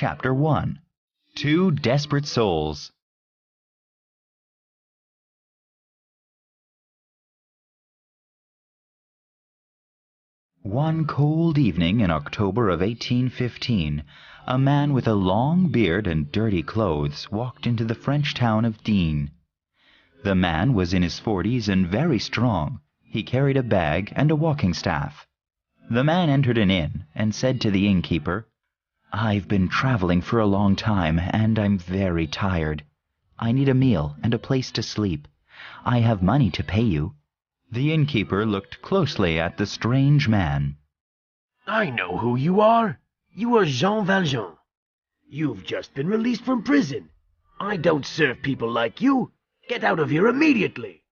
Chapter 1. Two Desperate Souls. One cold evening in October of 1815, a man with a long beard and dirty clothes walked into the French town of Digne. The man was in his 40s and very strong. He carried a bag and a walking staff. The man entered an inn and said to the innkeeper, "I've been traveling for a long time, and I'm very tired. I need a meal and a place to sleep. I have money to pay you." The innkeeper looked closely at the strange man. "I know who you are. You are Jean Valjean. You've just been released from prison. I don't serve people like you. Get out of here immediately."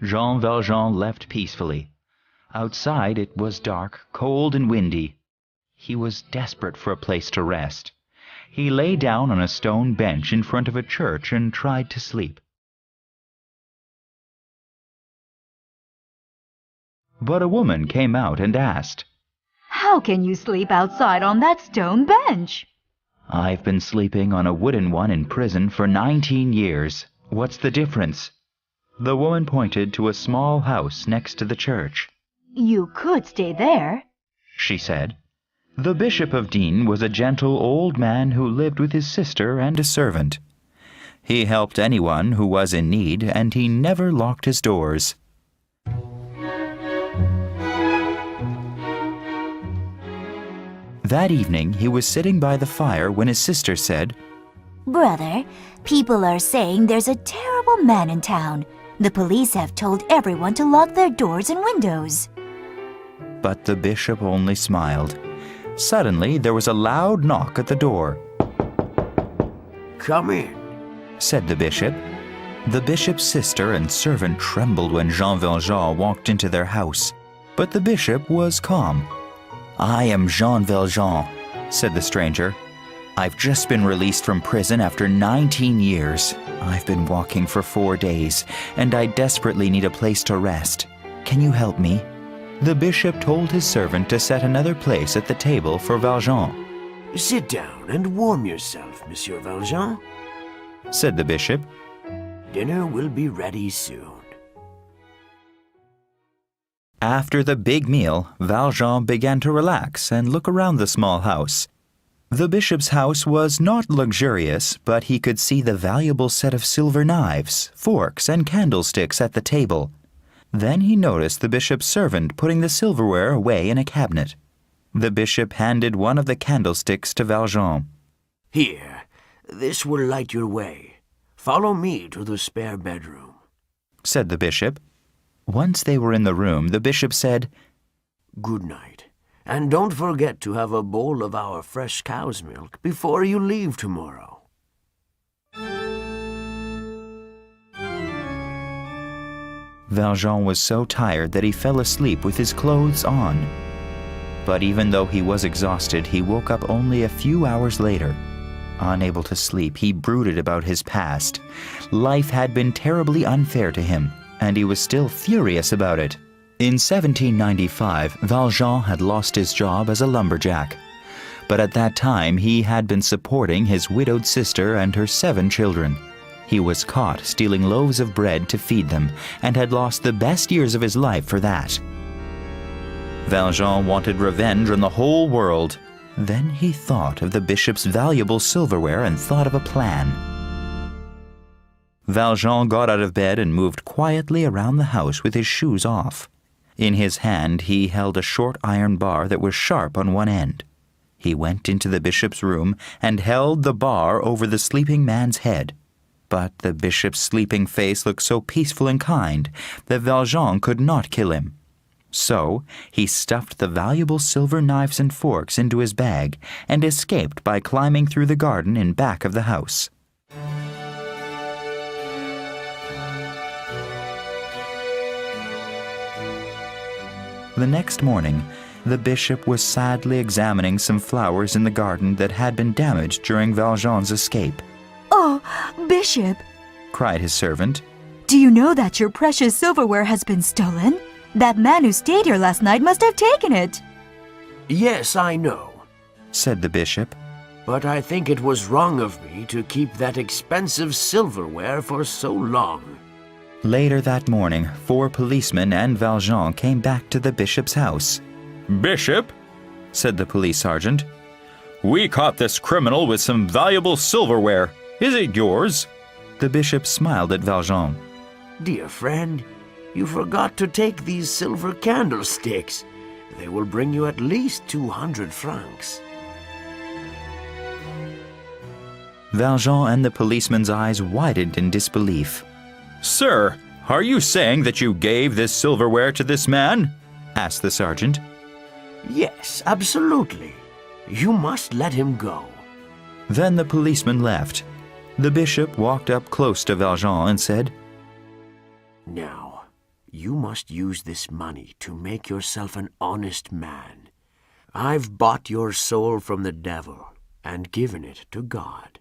Jean Valjean left peacefully. Outside it was dark, cold, and windy. He was desperate for a place to rest. He lay down on a stone bench in front of a church and tried to sleep. But a woman came out and asked, "How can you sleep outside on that stone bench?" "I've been sleeping on a wooden one in prison for 19 years. What's the difference?" The woman pointed to a small house next to the church. "You could stay there," she said. The Bishop of Digne was a gentle old man who lived with his sister and a servant. He helped anyone who was in need, and he never locked his doors. That evening he was sitting by the fire when his sister said, "Brother, people are saying there's a terrible man in town. The police have told everyone to lock their doors and windows." But the bishop only smiled. Suddenly there was a loud knock at the door. "Come in," said the bishop. The bishop's sister and servant trembled when Jean Valjean walked into their house, but the bishop was calm. "I am Jean Valjean," said the stranger. "I've just been released from prison after 19 years. I've been walking for 4 days, and I desperately need a place to rest. Can you help me?" The bishop told his servant to set another place at the table for Valjean. "Sit down and warm yourself, Monsieur Valjean," said the bishop. "Dinner will be ready soon." After the big meal, Valjean began to relax and look around the small house. The bishop's house was not luxurious, but he could see the valuable set of silver knives, forks, and candlesticks at the table. Then he noticed the bishop's servant putting the silverware away in a cabinet. The bishop handed one of the candlesticks to Valjean. "Here, this will light your way. Follow me to the spare bedroom," said the bishop. Once they were in the room, the bishop said, "Good night, and don't forget to have a bowl of our fresh cow's milk before you leave tomorrow." Valjean was so tired that he fell asleep with his clothes on. But even though he was exhausted, he woke up only a few hours later. Unable to sleep, he brooded about his past. Life had been terribly unfair to him, and he was still furious about it. In 1795, Valjean had lost his job as a lumberjack. But at that time, he had been supporting his widowed sister and her 7 children. He was caught stealing loaves of bread to feed them, and had lost the best years of his life for that. Valjean wanted revenge on the whole world. Then he thought of the bishop's valuable silverware and thought of a plan. Valjean got out of bed and moved quietly around the house with his shoes off. In his hand he held a short iron bar that was sharp on one end. He went into the bishop's room and held the bar over the sleeping man's head. But the bishop's sleeping face looked so peaceful and kind that Valjean could not kill him. So he stuffed the valuable silver knives and forks into his bag and escaped by climbing through the garden in back of the house. The next morning, the bishop was sadly examining some flowers in the garden that had been damaged during Valjean's escape. "Oh, Bishop," cried his servant. "do you know that your precious silverware has been stolen? That man who stayed here last night must have taken it." "Yes, I know," said the bishop. but I think it was wrong of me to keep that expensive silverware for so long. Later that morning, 4 policemen and Valjean came back to the bishop's house. "Bishop," said the police sergeant, "we caught this criminal with some valuable silverware. Is it yours?" The bishop smiled at Valjean. Dear friend, you forgot to take these silver candlesticks. They will bring you at least 200 francs. Valjean and the policeman's eyes widened in disbelief. "Sir, are you saying that you gave this silverware to this man?" asked the sergeant. Yes, absolutely. You must let him go. Then the policeman left. The bishop walked up close to Valjean and said, Now, you must use this money to make yourself an honest man. I've bought your soul from the devil and given it to God.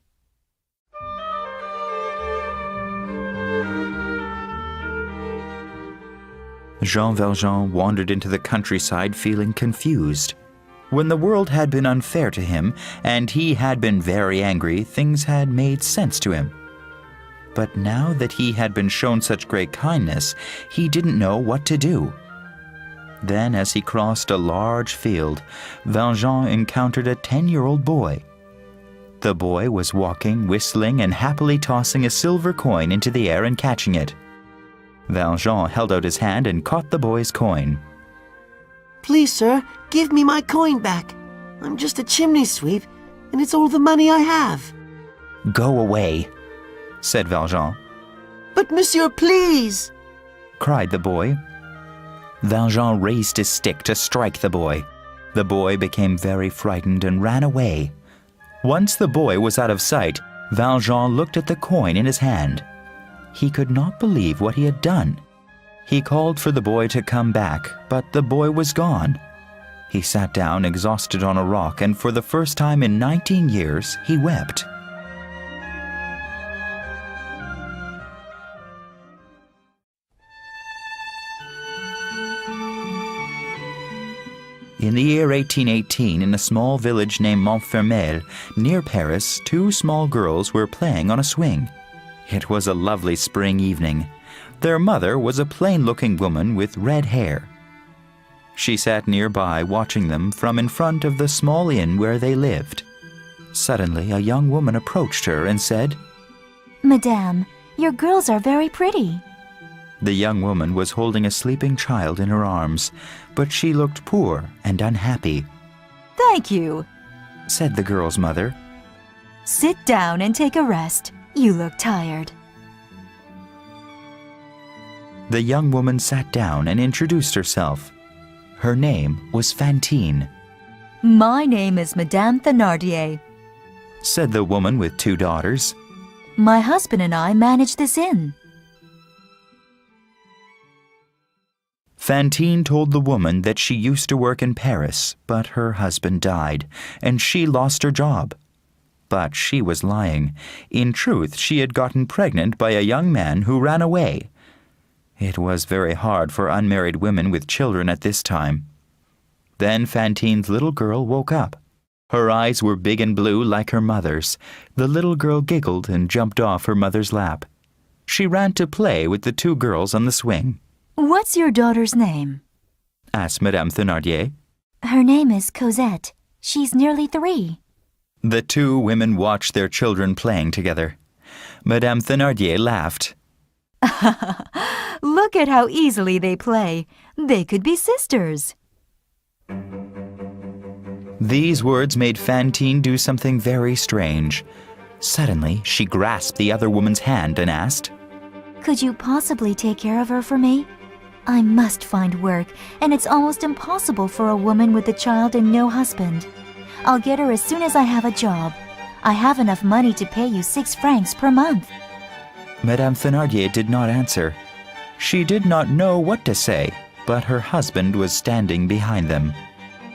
Jean Valjean wandered into the countryside feeling confused. When the world had been unfair to him, and he had been very angry, things had made sense to him. But now that he had been shown such great kindness, he didn't know what to do. Then, as he crossed a large field, Valjean encountered a 10-year-old boy. The boy was walking, whistling, and happily tossing a silver coin into the air and catching it. Valjean held out his hand and caught the boy's coin. Please, sir, give me my coin back. I'm just a chimney sweep, and it's all the money I have. "Go away," said Valjean. But, monsieur, please! Cried the boy. Valjean raised his stick to strike the boy. The boy became very frightened and ran away. Once the boy was out of sight, Valjean looked at the coin in his hand. He could not believe what he had done. He called for the boy to come back, but the boy was gone. He sat down exhausted on a rock, and for the first time in 19 years, he wept. In the year 1818, in a small village named Montfermeil, near Paris, 2 small girls were playing on a swing. It was a lovely spring evening. Their mother was a plain-looking woman with red hair. She sat nearby watching them from in front of the small inn where they lived. Suddenly, a young woman approached her and said, Madame, your girls are very pretty. The young woman was holding a sleeping child in her arms, but she looked poor and unhappy. Thank you. Said the girl's mother. Sit down and take a rest. You look tired. The young woman sat down and introduced herself. Her name was Fantine. My name is Madame Thénardier, said the woman with 2 daughters. My husband and I manage this inn. Fantine told the woman that she used to work in Paris, but her husband died, and she lost her job. But she was lying. In truth, she had gotten pregnant by a young man who ran away. It was very hard for unmarried women with children at this time. Then Fantine's little girl woke up. Her eyes were big and blue like her mother's. The little girl giggled and jumped off her mother's lap. She ran to play with the 2 girls on the swing. What's your daughter's name? Asked Madame Thénardier. Her name is Cosette. She's nearly 3. The 2 women watched their children playing together. Madame Thénardier laughed. Look at how easily they play. They could be sisters. These words made Fantine do something very strange. Suddenly, she grasped the other woman's hand and asked, Could you possibly take care of her for me? I must find work, and it's almost impossible for a woman with a child and no husband. I'll get her as soon as I have a job. I have enough money to pay you 6 francs per month. Madame Thénardier did not answer. She did not know what to say, but her husband was standing behind them.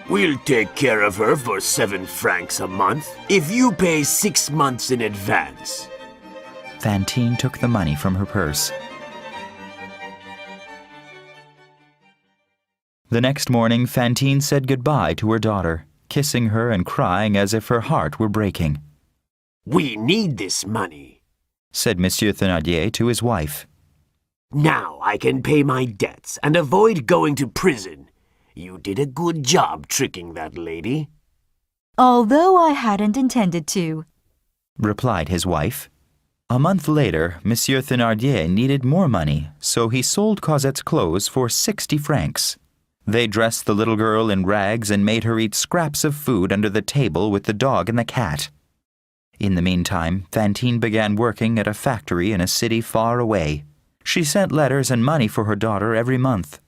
We'll take care of her for 7 francs a month if you pay 6 months in advance. Fantine took the money from her purse. The next morning, Fantine said goodbye to her daughter. kissing her and crying as if her heart were breaking. "We need this money," said Monsieur Thénardier to his wife. "Now I can pay my debts and avoid going to prison. You did a good job tricking that lady." Although I hadn't intended to, replied his wife. A month later, Monsieur Thénardier needed more money, so he sold Cosette's clothes for 60 francs. They dressed the little girl in rags and made her eat scraps of food under the table with the dog and the cat. In the meantime, Fantine began working at a factory in a city far away. She sent letters and money for her daughter every month.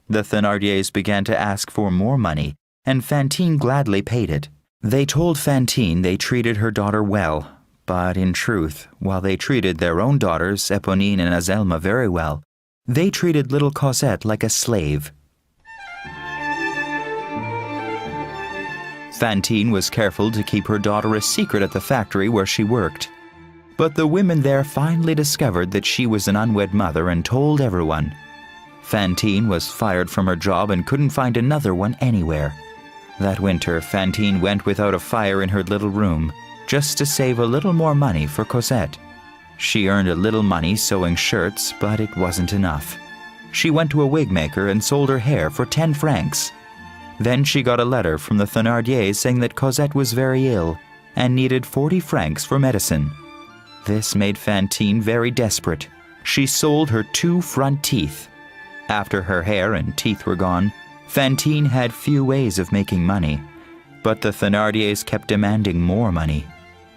The Thénardiers began to ask for more money, and Fantine gladly paid it. They told Fantine they treated her daughter well, but in truth, while they treated their own daughters, Éponine and Azelma, very well, they treated little Cosette like a slave. Fantine was careful to keep her daughter a secret at the factory where she worked. But the women there finally discovered that she was an unwed mother and told everyone. Fantine was fired from her job and couldn't find another one anywhere. That winter, Fantine went without a fire in her little room, just to save a little more money for Cosette. She earned a little money sewing shirts, but it wasn't enough. She went to a wig maker and sold her hair for 10 francs. Then she got a letter from the Thénardiers saying that Cosette was very ill and needed 40 francs for medicine. This made Fantine very desperate. She sold her 2 front teeth. After her hair and teeth were gone, Fantine had few ways of making money, but the Thénardiers kept demanding more money.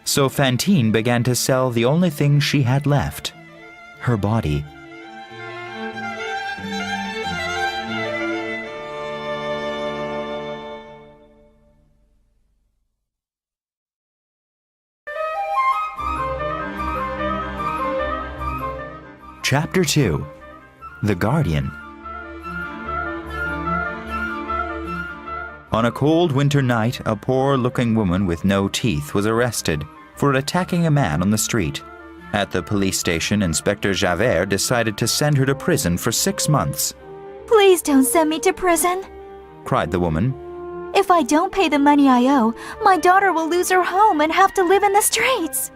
So Fantine began to sell the only thing she had left, her body. Chapter 2. The Guardian. On a cold winter night, a poor-looking woman with no teeth was arrested for attacking a man on the street. At the police station, Inspector Javert decided to send her to prison for 6 months. Please don't send me to prison. Cried the woman. If I don't pay the money I owe, my daughter will lose her home and have to live in the streets.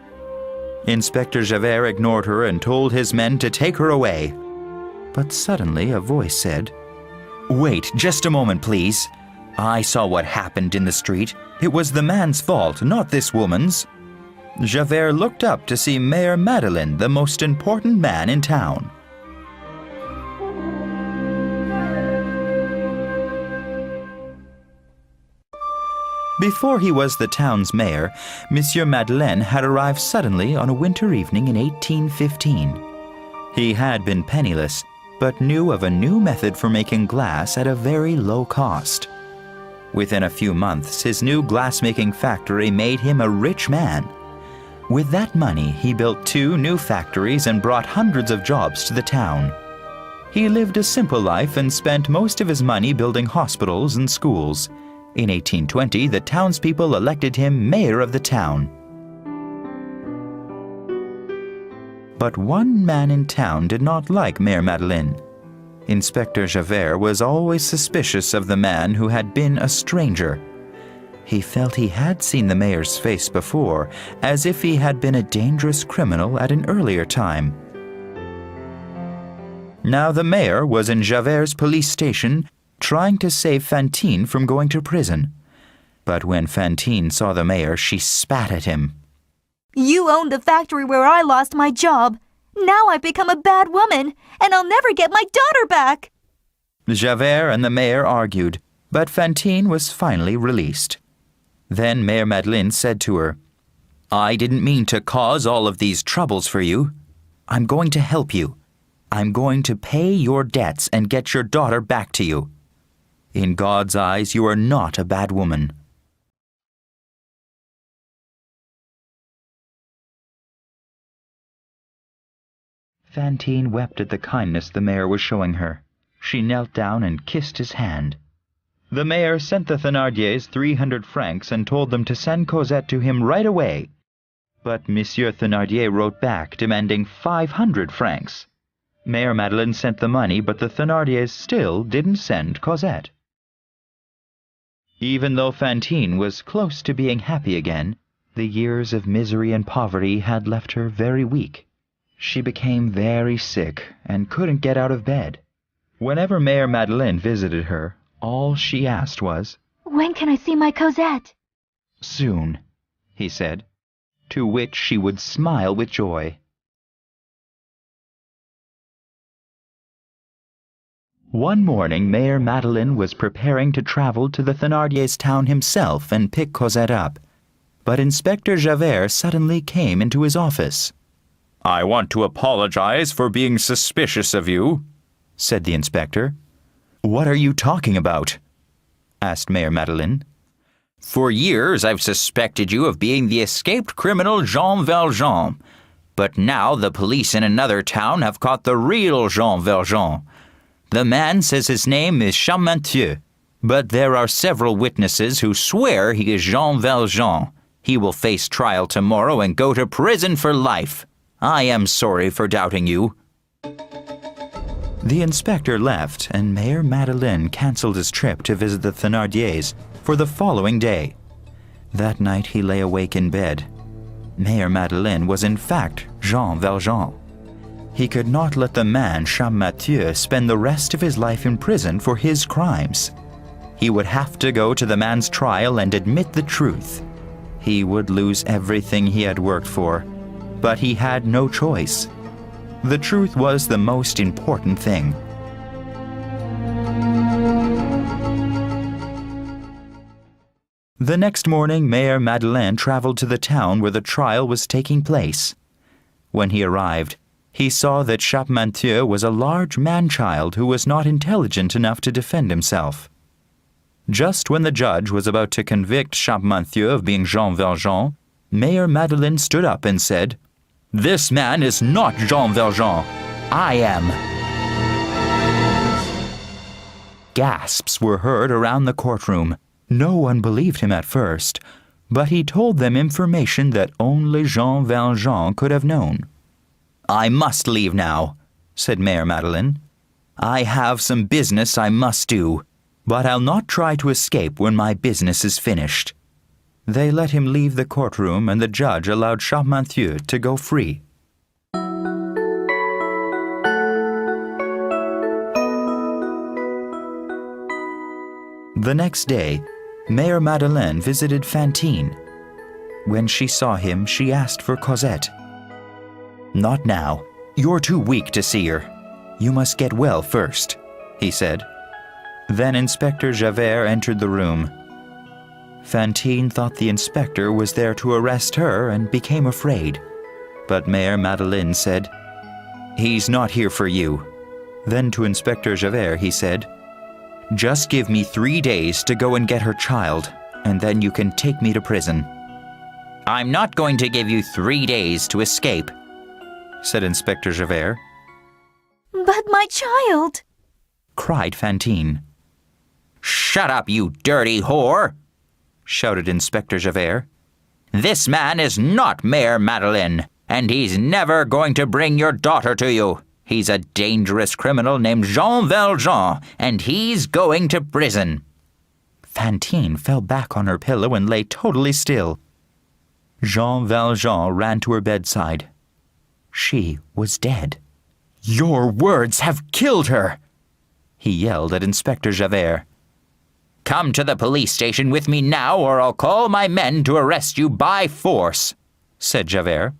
Inspector Javert ignored her and told his men to take her away. But suddenly a voice said, "Wait, just a moment, please. I saw what happened in the street. It was the man's fault, not this woman's." Javert looked up to see Mayor Madeleine, the most important man in town. Before he was the town's mayor, Monsieur Madeleine had arrived suddenly on a winter evening in 1815. He had been penniless, but knew of a new method for making glass at a very low cost. Within a few months, his new glass-making factory made him a rich man. With that money, he built 2 new factories and brought hundreds of jobs to the town. He lived a simple life and spent most of his money building hospitals and schools. In 1820, the townspeople elected him mayor of the town. But one man in town did not like Mayor Madeleine. Inspector Javert was always suspicious of the man who had been a stranger. He felt he had seen the mayor's face before, as if he had been a dangerous criminal at an earlier time. Now the mayor was in Javert's police station, trying to save Fantine from going to prison. But when Fantine saw the mayor, she spat at him. You owned the factory where I lost my job. Now I've become a bad woman, and I'll never get my daughter back. Javert and the mayor argued, but Fantine was finally released. Then Mayor Madeleine said to her, "I didn't mean to cause all of these troubles for you. I'm going to help you. I'm going to pay your debts and get your daughter back to you. In God's eyes, you are not a bad woman." Fantine wept at the kindness the mayor was showing her. She knelt down and kissed his hand. The mayor sent the Thénardiers 300 francs and told them to send Cosette to him right away. But Monsieur Thénardier wrote back demanding 500 francs. Mayor Madeleine sent the money, but the Thénardiers still didn't send Cosette. Even though Fantine was close to being happy again, the years of misery and poverty had left her very weak. She became very sick and couldn't get out of bed. Whenever Mère Madeleine visited her, all she asked was, When can I see my Cosette? "Soon," he said, to which she would smile with joy. One morning, Mère Madeleine was preparing to travel to the Thénardier's town himself and pick Cosette up. But Inspector Javert suddenly came into his office. "I want to apologize for being suspicious of you," said the inspector. "What are you talking about?" asked Mère Madeleine. "For years I've suspected you of being the escaped criminal Jean Valjean. But now the police in another town have caught the real Jean Valjean. The man says his name is Champmathieu, but there are several witnesses who swear he is Jean Valjean. He will face trial tomorrow and go to prison for life. I am sorry for doubting you." The inspector left, and Mère Madeleine cancelled his trip to visit the Thénardiers for the following day. That night he lay awake in bed. Mère Madeleine was in fact Jean Valjean. He could not let the man Champmathieu spend the rest of his life in prison for his crimes. He would have to go to the man's trial and admit the truth. He would lose everything he had worked for, but he had no choice. The truth was the most important thing. The next morning, Mère Madeleine traveled to the town where the trial was taking place. When he arrived, he saw that Champmathieu was a large man-child who was not intelligent enough to defend himself. Just when the judge was about to convict Champmathieu of being Jean Valjean, Mère Madeleine stood up and said, "This man is not Jean Valjean. I am." Gasps were heard around the courtroom. No one believed him at first, but he told them information that only Jean Valjean could have known. "I must leave now," said Mère Madeleine. "I have some business I must do, but I'll not try to escape when my business is finished." They let him leave the courtroom, and the judge allowed Champmathieu to go free. The next day, Mère Madeleine visited Fantine. When she saw him, she asked for Cosette. "Not now. You're too weak to see her. You must get well first," he said. Then Inspector Javert entered the room. Fantine thought the inspector was there to arrest her and became afraid. But Mère Madeleine said, "He's not here for you." Then to Inspector Javert he said, "Just give me 3 days to go and get her child, and then you can take me to prison." "I'm not going to give you 3 days to escape," said Inspector Javert. But my child! Cried Fantine. "Shut up, you dirty whore!" shouted Inspector Javert. "This man is not Mère Madeleine, and he's never going to bring your daughter to you. He's a dangerous criminal named Jean Valjean, and he's going to prison." Fantine fell back on her pillow and lay totally still. Jean Valjean ran to her bedside. She was dead. "Your words have killed her!" he yelled at Inspector Javert. "Come to the police station with me now, or I'll call my men to arrest you by force," said Javert.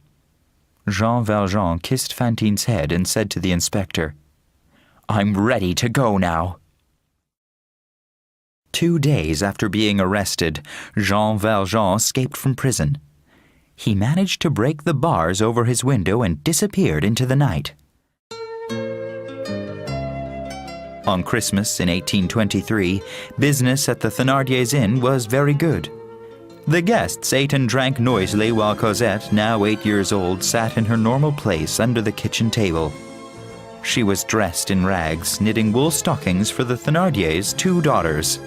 Jean Valjean kissed Fantine's head and said to the inspector, "I'm ready to go now." 2 days after being arrested, Jean Valjean escaped from prison. He managed to break the bars over his window and disappeared into the night. On Christmas in 1823, business at the Thénardiers' Inn was very good. The guests ate and drank noisily while Cosette, now 8 years old, sat in her normal place under the kitchen table. She was dressed in rags, knitting wool stockings for the Thénardiers' 2 daughters.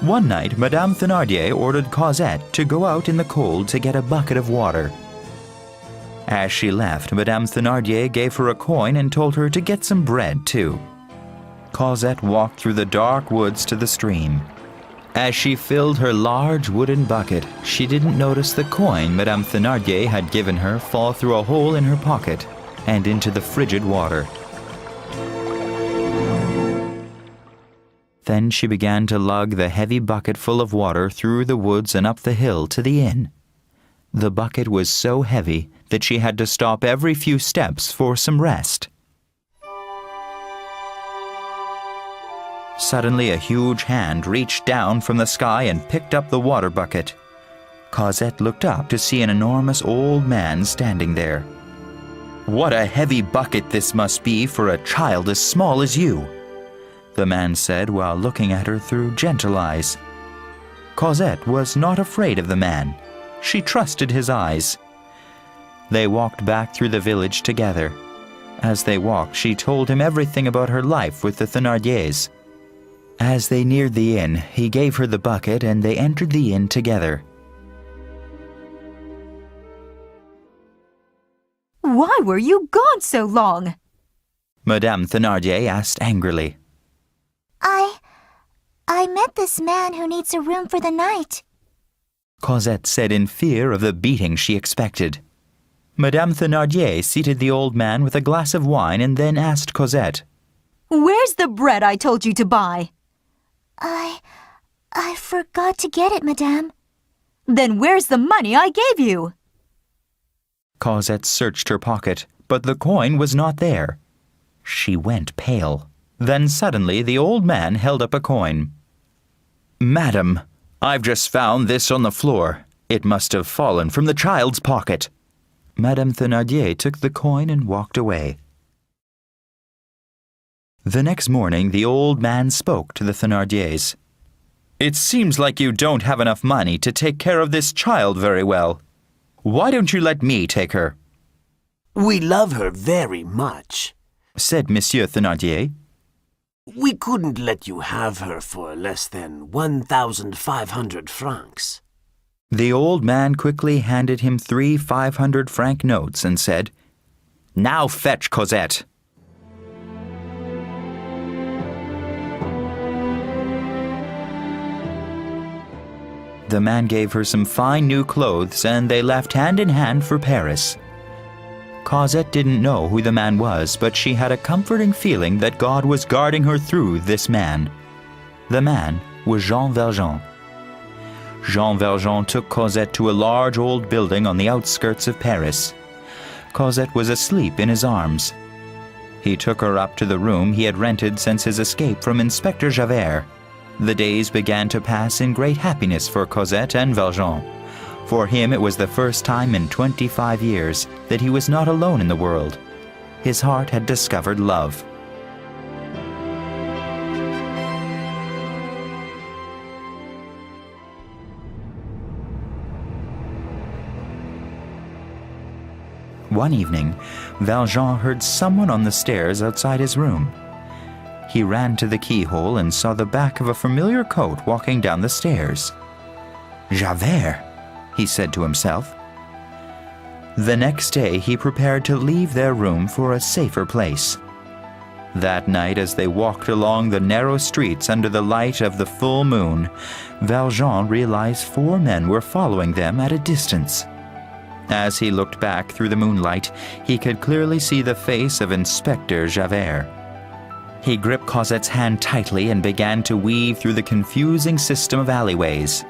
One night, Madame Thénardier ordered Cosette to go out in the cold to get a bucket of water. As she left, Madame Thénardier gave her a coin and told her to get some bread, too. Cosette walked through the dark woods to the stream. As she filled her large wooden bucket, she didn't notice the coin Madame Thénardier had given her fall through a hole in her pocket and into the frigid water. Then she began to lug the heavy bucket full of water through the woods and up the hill to the inn. The bucket was so heavy that she had to stop every few steps for some rest. Suddenly, a huge hand reached down from the sky and picked up the water bucket. Cosette looked up to see an enormous old man standing there. "What a heavy bucket this must be for a child as small as you," the man said while looking at her through gentle eyes. Cosette was not afraid of the man. She trusted his eyes. They walked back through the village together. As they walked, she told him everything about her life with the Thénardiers. As they neared the inn, he gave her the bucket and they entered the inn together. Why were you gone so long? Madame Thénardier asked angrily. I met this man who needs a room for the night. Cosette said in fear of the beating she expected. Madame Thénardier seated the old man with a glass of wine and then asked Cosette, Where's the bread I told you to buy? I forgot to get it, madame. Then where's the money I gave you? Cosette searched her pocket, but the coin was not there. She went pale. Then suddenly the old man held up a coin. "Madam, I've just found this on the floor. It must have fallen from the child's pocket." Madame Thénardier took the coin and walked away. The next morning, the old man spoke to the Thénardiers. "It seems like you don't have enough money to take care of this child very well. Why don't you let me take her?" We love her very much, said Monsieur Thénardier. We couldn't let you have her for less than 1,500 francs. The old man quickly handed him 3 500-franc notes and said, "Now fetch Cosette." The man gave her some fine new clothes and they left hand in hand for Paris. Cosette didn't know who the man was, but she had a comforting feeling that God was guarding her through this man. The man was Jean Valjean. Jean Valjean took Cosette to a large old building on the outskirts of Paris. Cosette was asleep in his arms. He took her up to the room he had rented since his escape from Inspector Javert. The days began to pass in great happiness for Cosette and Valjean. For him it was the first time in 25 years that he was not alone in the world. His heart had discovered love. One evening, Valjean heard someone on the stairs outside his room. He ran to the keyhole and saw the back of a familiar coat walking down the stairs. "Javert," he said to himself. The next day he prepared to leave their room for a safer place. That night, as they walked along the narrow streets under the light of the full moon, Valjean realized 4 men were following them at a distance. As he looked back through the moonlight, he could clearly see the face of Inspector Javert. He gripped Cosette's hand tightly and began to weave through the confusing system of alleyways.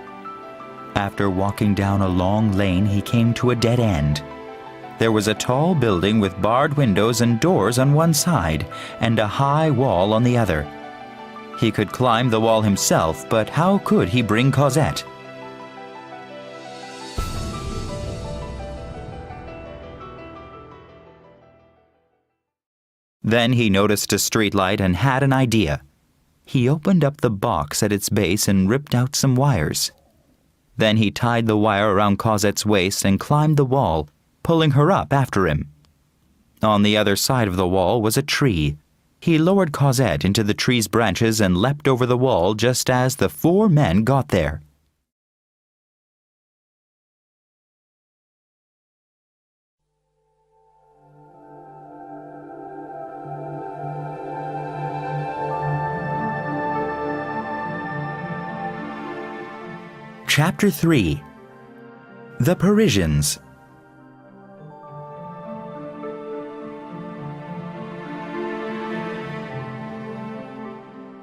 After walking down a long lane, he came to a dead end. There was a tall building with barred windows and doors on one side, and a high wall on the other. He could climb the wall himself, but how could he bring Cosette? Then he noticed a streetlight and had an idea. He opened up the box at its base and ripped out some wires. Then he tied the wire around Cosette's waist and climbed the wall, pulling her up after him. On the other side of the wall was a tree. He lowered Cosette into the tree's branches and leapt over the wall just as the 4 men got there. Chapter 3. The Parisians.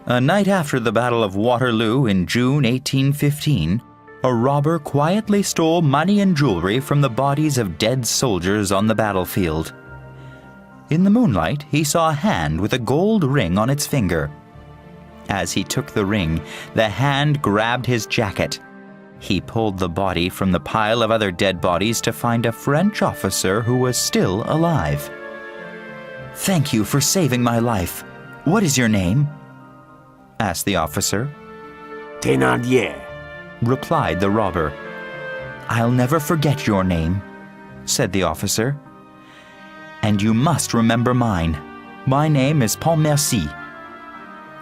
A night after the Battle of Waterloo in June 1815, a robber quietly stole money and jewelry from the bodies of dead soldiers on the battlefield. In the moonlight, he saw a hand with a gold ring on its finger. As he took the ring, the hand grabbed his jacket. He pulled the body from the pile of other dead bodies to find a French officer who was still alive. "Thank you for saving my life. What is your name?" asked the officer. Thénardier. Replied the robber. "I'll never forget your name," said the officer. "And you must remember mine. My name is Pontmercy."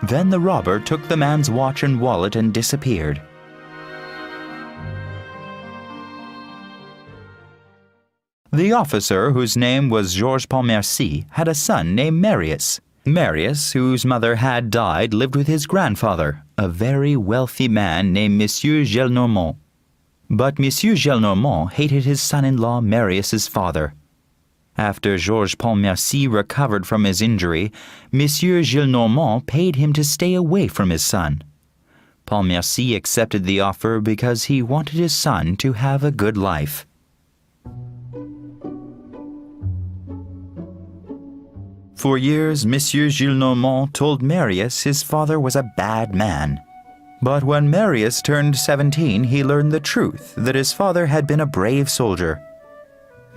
Then the robber took the man's watch and wallet and disappeared. The officer, whose name was Georges Pontmercy, had a son named Marius. Marius, whose mother had died, lived with his grandfather, a very wealthy man named Monsieur Gillenormand. But Monsieur Gillenormand hated his son-in-law Marius's father. After Georges Pontmercy recovered from his injury, Monsieur Gillenormand paid him to stay away from his son. Pontmercy accepted the offer because he wanted his son to have a good life. For years, Monsieur Gillenormand told Marius his father was a bad man. But when Marius turned 17, he learned the truth, that his father had been a brave soldier.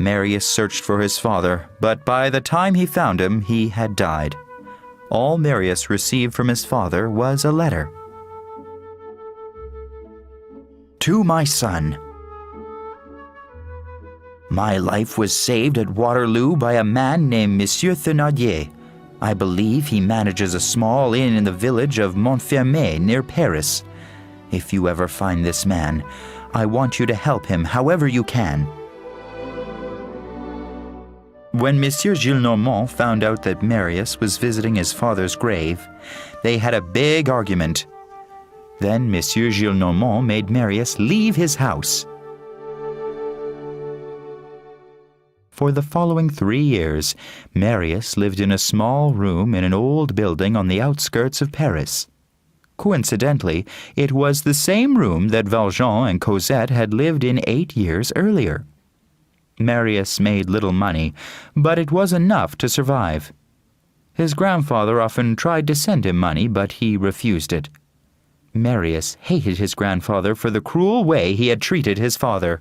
Marius searched for his father, but by the time he found him, he had died. All Marius received from his father was a letter. "To my son. My life was saved at Waterloo by a man named Monsieur Thénardier. I believe he manages a small inn in the village of Montfermeil near Paris. If you ever find this man, I want you to help him however you can." When Monsieur Gillenormand found out that Marius was visiting his father's grave, they had a big argument. Then Monsieur Gillenormand made Marius leave his house. For the following 3 years, Marius lived in a small room in an old building on the outskirts of Paris. Coincidentally, it was the same room that Valjean and Cosette had lived in 8 years earlier. Marius made little money, but it was enough to survive. His grandfather often tried to send him money, but he refused it. Marius hated his grandfather for the cruel way he had treated his father.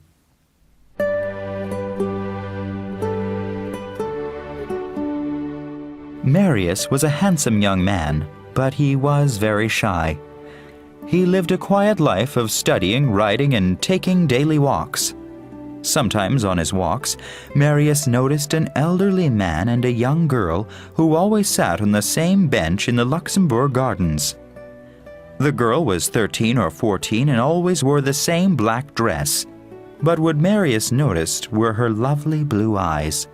Marius was a handsome young man, but he was very shy. He lived a quiet life of studying, writing, and taking daily walks. Sometimes on his walks, Marius noticed an elderly man and a young girl who always sat on the same bench in the Luxembourg Gardens. The girl was 13 or 14 and always wore the same black dress, but what Marius noticed were her lovely blue eyes.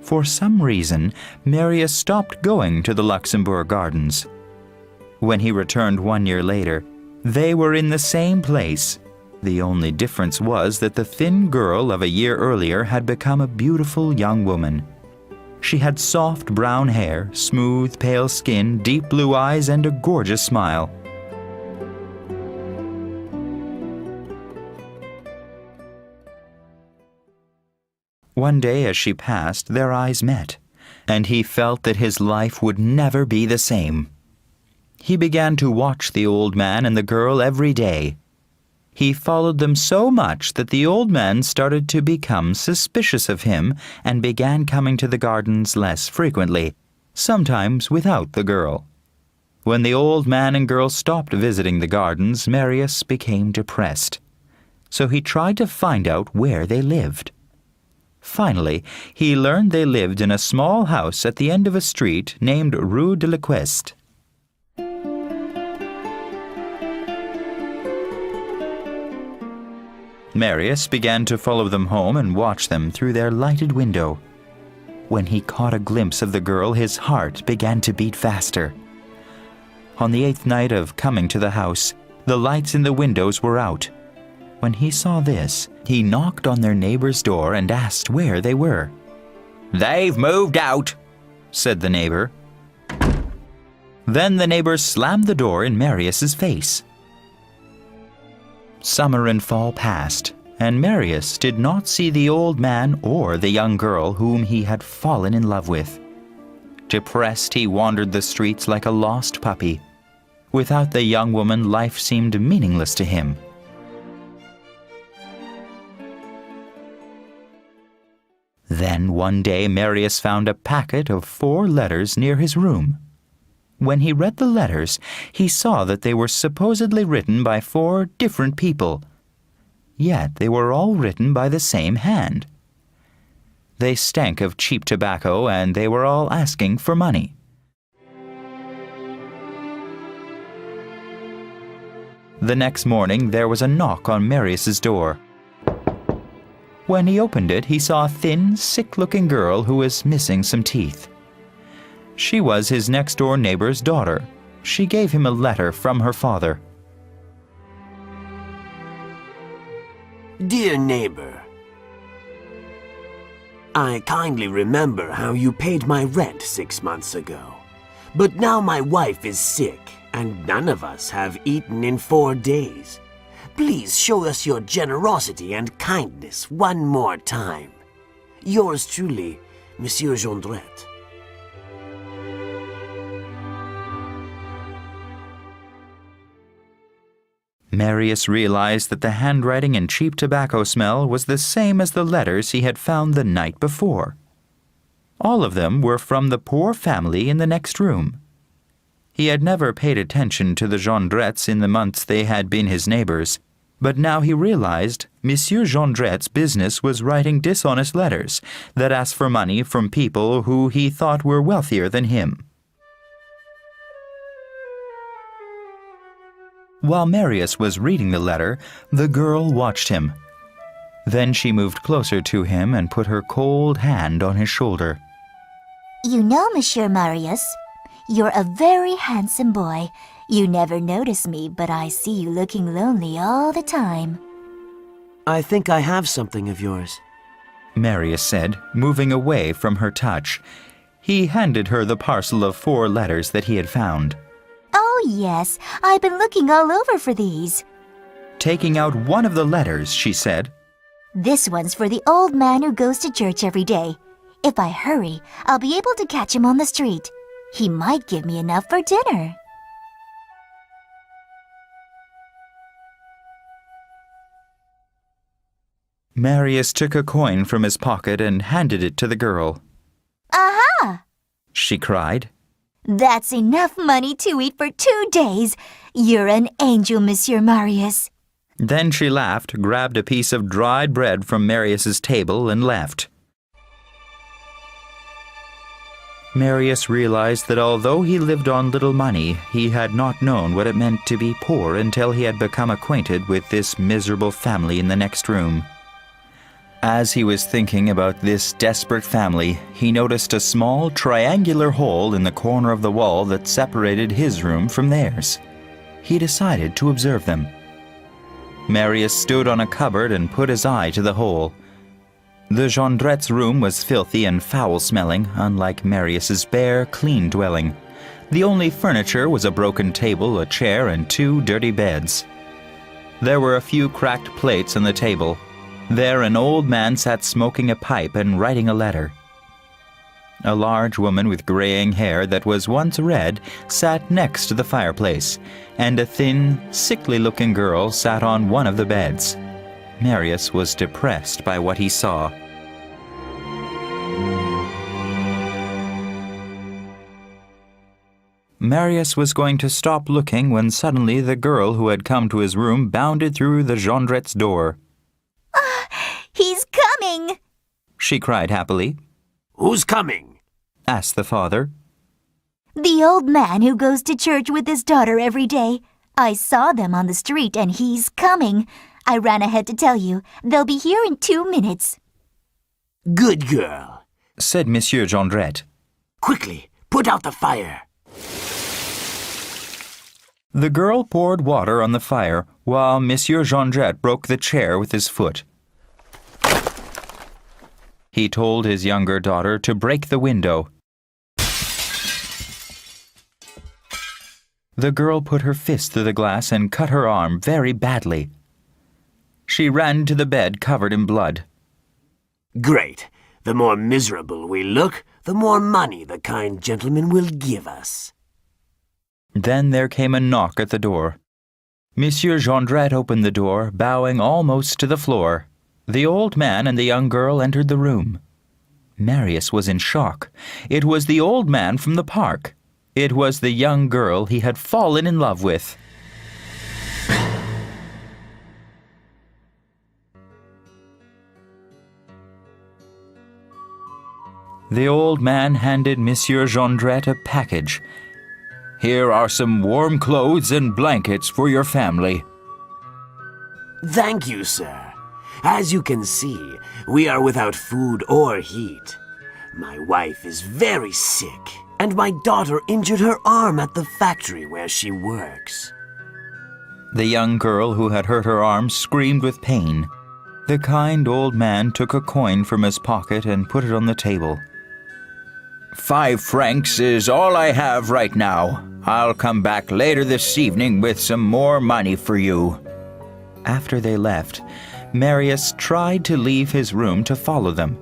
For some reason, Marius stopped going to the Luxembourg Gardens. When he returned 1 year later, they were in the same place. The only difference was that the thin girl of a year earlier had become a beautiful young woman. She had soft brown hair, smooth pale skin, deep blue eyes, and a gorgeous smile. One day as she passed, their eyes met, and he felt that his life would never be the same. He began to watch the old man and the girl every day. He followed them so much that the old man started to become suspicious of him and began coming to the gardens less frequently, sometimes without the girl. When the old man and girl stopped visiting the gardens, Marius became depressed. So he tried to find out where they lived. Finally, he learned they lived in a small house at the end of a street named Rue de l'Equestre. Marius began to follow them home and watch them through their lighted window. When he caught a glimpse of the girl, his heart began to beat faster. On the 8th night of coming to the house, The lights in the windows were out. When he saw this, he knocked on their neighbor's door and asked where they were. "They've moved out," said the neighbor. Then the neighbor slammed the door in Marius's face. Summer and fall passed, and Marius did not see the old man or the young girl whom he had fallen in love with. Depressed, he wandered the streets like a lost puppy. Without the young woman, life seemed meaningless to him. Then one day Marius found a packet of 4 letters near his room. When he read the letters, he saw that they were supposedly written by 4 different people. Yet they were all written by the same hand. They stank of cheap tobacco, and they were all asking for money. The next morning there was a knock on Marius's door. When he opened it, he saw a thin, sick-looking girl who was missing some teeth. She was his next-door neighbor's daughter. She gave him a letter from her father. Dear neighbor, I kindly remember how you paid my rent 6 months ago. But now my wife is sick, and none of us have eaten in 4 days. Please show us your generosity and kindness one more time. Yours truly, Monsieur Jondrette. Marius realized that the handwriting and cheap tobacco smell was the same as the letters he had found the night before. All of them were from the poor family in the next room. He had never paid attention to the Jondrettes in the months they had been his neighbors, but now he realized Monsieur Jondrette's business was writing dishonest letters that asked for money from people who he thought were wealthier than him. While Marius was reading the letter, the girl watched him. Then she moved closer to him and put her cold hand on his shoulder. You know, Monsieur Marius, you're a very handsome boy. You never notice me, but I see you looking lonely all the time. I think I have something of yours. Marius said, moving away from her touch. He handed her the parcel of 4 letters that he had found. Oh, yes, I've been looking all over for these. Taking out one of the letters, she said, This one's for the old man who goes to church every day. If I hurry, I'll be able to catch him on the street. He might give me enough for dinner. Marius took a coin from his pocket and handed it to the girl. Aha! She cried. That's enough money to eat for 2 days. You're an angel, Monsieur Marius. Then she laughed, grabbed a piece of dried bread from Marius's table, and left. Marius realized that although he lived on little money, he had not known what it meant to be poor until he had become acquainted with this miserable family in the next room. As he was thinking about this desperate family, he noticed a small triangular hole in the corner of the wall that separated his room from theirs. He decided to observe them. Marius stood on a cupboard and put his eye to the hole. The Jondrette's room was filthy and foul-smelling, unlike Marius's bare, clean dwelling. The only furniture was a broken table, a chair, and 2 dirty beds. There were a few cracked plates on the table. There an old man sat smoking a pipe and writing a letter. A large woman with graying hair that was once red sat next to the fireplace, and a thin, sickly-looking girl sat on one of the beds. Marius was depressed by what he saw. Marius was going to stop looking when suddenly the girl who had come to his room bounded through the Jondrette's door. He's coming! She cried happily. Who's coming? Asked the father. The old man who goes to church with his daughter every day. I saw them on the street and he's coming. I ran ahead to tell you. They'll be here in 2 minutes. Good girl, said Monsieur Jondrette. Quickly, put out the fire. The girl poured water on the fire while Monsieur Jondrette broke the chair with his foot. He told his younger daughter to break the window. The girl put her fist through the glass and cut her arm very badly. She ran to the bed covered in blood. Great. The more miserable we look, the more money the kind gentleman will give us. Then there came a knock at the door. Monsieur Jondrette opened the door, bowing almost to the floor. The old man and the young girl entered the room. Marius was in shock. It was the old man from the park. It was the young girl he had fallen in love with. The old man handed Monsieur Jondrette a package. "Here are some warm clothes and blankets for your family." Thank you, sir. As you can see, we are without food or heat. My wife is very sick, and my daughter injured her arm at the factory where she works. The young girl who had hurt her arm screamed with pain. The kind old man took a coin from his pocket and put it on the table. 5 francs is all I have right now. I'll come back later this evening with some more money for you. After they left, Marius tried to leave his room to follow them.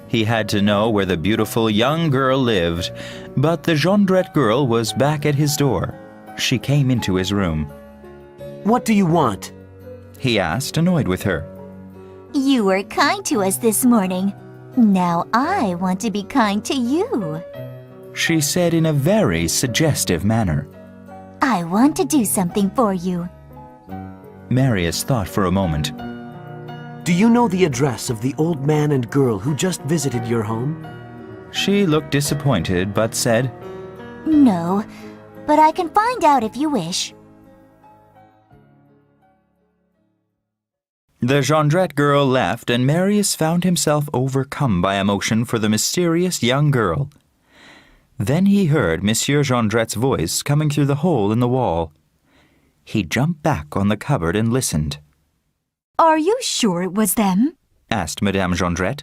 He had to know where the beautiful young girl lived, but the Jondrette girl was back at his door. She came into his room. What do you want? He asked, annoyed with her. You were kind to us this morning. Now I want to be kind to you. She said in a very suggestive manner. I want to do something for you. Marius thought for a moment. Do you know the address of the old man and girl who just visited your home? She looked disappointed but said, No, but I can find out if you wish. The Jondrette girl left, and Marius found himself overcome by emotion for the mysterious young girl. Then he heard Monsieur Jondrette's voice coming through the hole in the wall. He jumped back on the cupboard and listened. Are you sure it was them? Asked Madame Jondrette.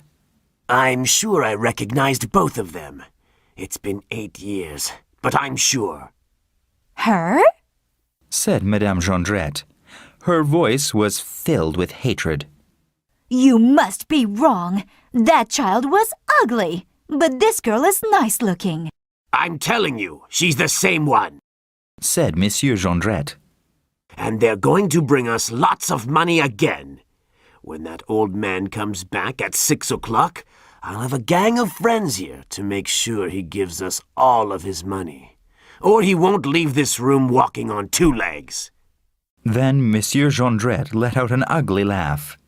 I'm sure I recognized both of them. It's been 8 years, but I'm sure. Her? Said Madame Jondrette. Her voice was filled with hatred. You must be wrong. That child was ugly, but this girl is nice looking. I'm telling you, she's the same one. Said Monsieur Jondrette. And they're going to bring us lots of money again. When that old man comes back at 6 o'clock, I'll have a gang of friends here to make sure he gives us all of his money. Or he won't leave this room walking on 2 legs. Then Monsieur Jondrette let out an ugly laugh.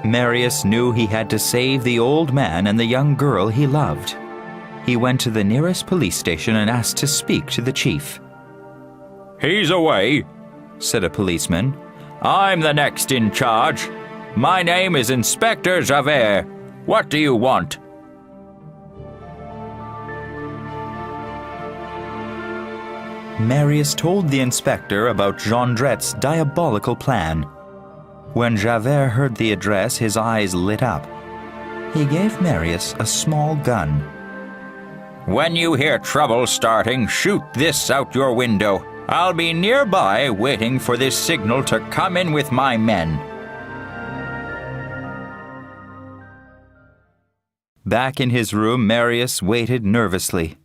Marius knew he had to save the old man and the young girl he loved. He went to the nearest police station and asked to speak to the chief. "He's away," said a policeman. "I'm the next in charge. My name is Inspector Javert. What do you want?" Marius told the inspector about Jondrette's diabolical plan. When Javert heard the address, his eyes lit up. He gave Marius a small gun. "When you hear trouble starting, shoot this out your window. I'll be nearby waiting for this signal to come in with my men." Back in his room, Marius waited nervously.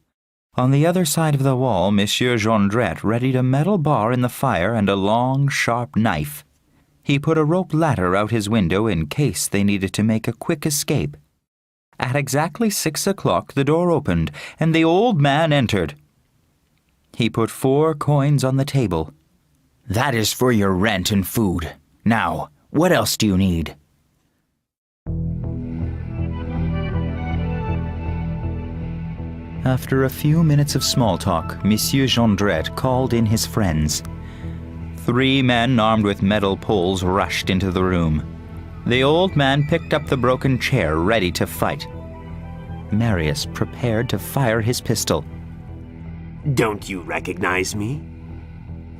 On the other side of the wall, Monsieur Jondrette readied a metal bar in the fire and a long, sharp knife. He put a rope ladder out his window in case they needed to make a quick escape. At exactly 6 o'clock, the door opened, and the old man entered. He put 4 coins on the table. "That is for your rent and food. Now, what else do you need?" After a few minutes of small talk, Monsieur Jondrette called in his friends. 3 men armed with metal poles rushed into the room. The old man picked up the broken chair, ready to fight. Marius prepared to fire his pistol. Don't you recognize me?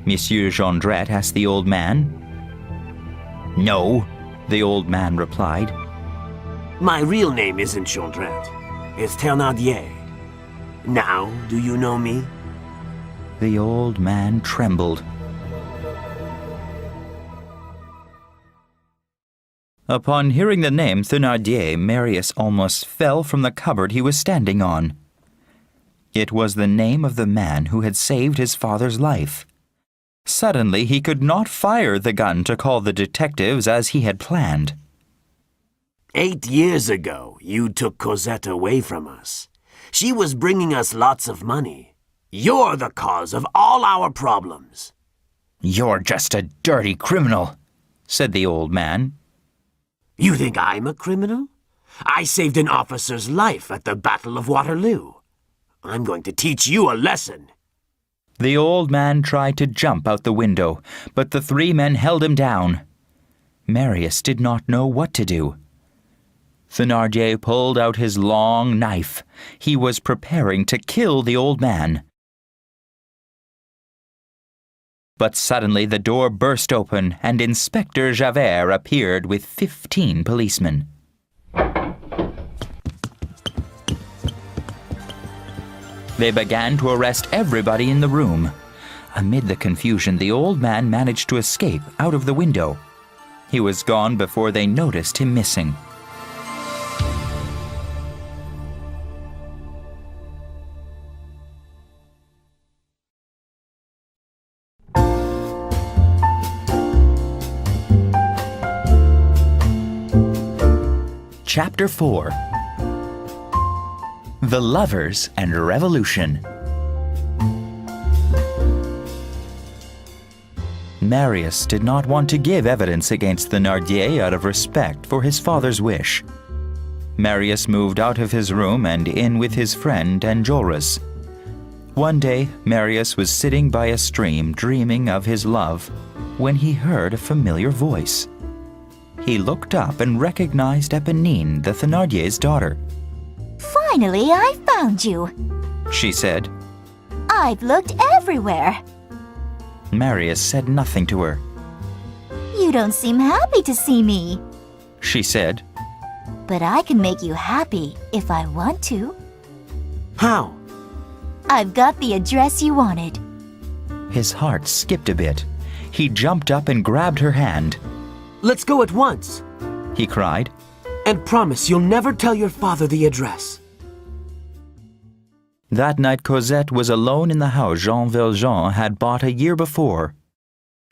Monsieur Jondrette asked the old man. No, the old man replied. My real name isn't Jondrette. It's Thénardier. Now, do you know me? The old man trembled. Upon hearing the name Thénardier, Marius almost fell from the cupboard he was standing on. It was the name of the man who had saved his father's life. Suddenly, he could not fire the gun to call the detectives as he had planned. 8 years ago, you took Cosette away from us. She was bringing us lots of money. You're the cause of all our problems. You're just a dirty criminal, said the old man. You think I'm a criminal? I saved an officer's life at the Battle of Waterloo. I'm going to teach you a lesson. The old man tried to jump out the window, but the 3 men held him down. Marius did not know what to do. Thénardier pulled out his long knife. He was preparing to kill the old man. But suddenly the door burst open and Inspector Javert appeared with 15 policemen. They began to arrest everybody in the room. Amid the confusion, the old man managed to escape out of the window. He was gone before they noticed him missing. Chapter 4. The Lovers and Revolution. Marius did not want to give evidence against Thénardier out of respect for his father's wish. Marius moved out of his room and in with his friend Enjolras. One day, Marius was sitting by a stream dreaming of his love when he heard a familiar voice. He looked up and recognized Éponine, the Thénardier's daughter. Finally, I found you, She said. I've looked everywhere. Marius said nothing to her. You don't seem happy to see me. She said. But I can make you happy if I want to. How? I've got the address you wanted. His heart skipped a bit. He jumped up and grabbed her hand. Let's go at once. He cried. And promise you'll never tell your father the address. That night Cosette was alone in the house Jean Valjean had bought a year before.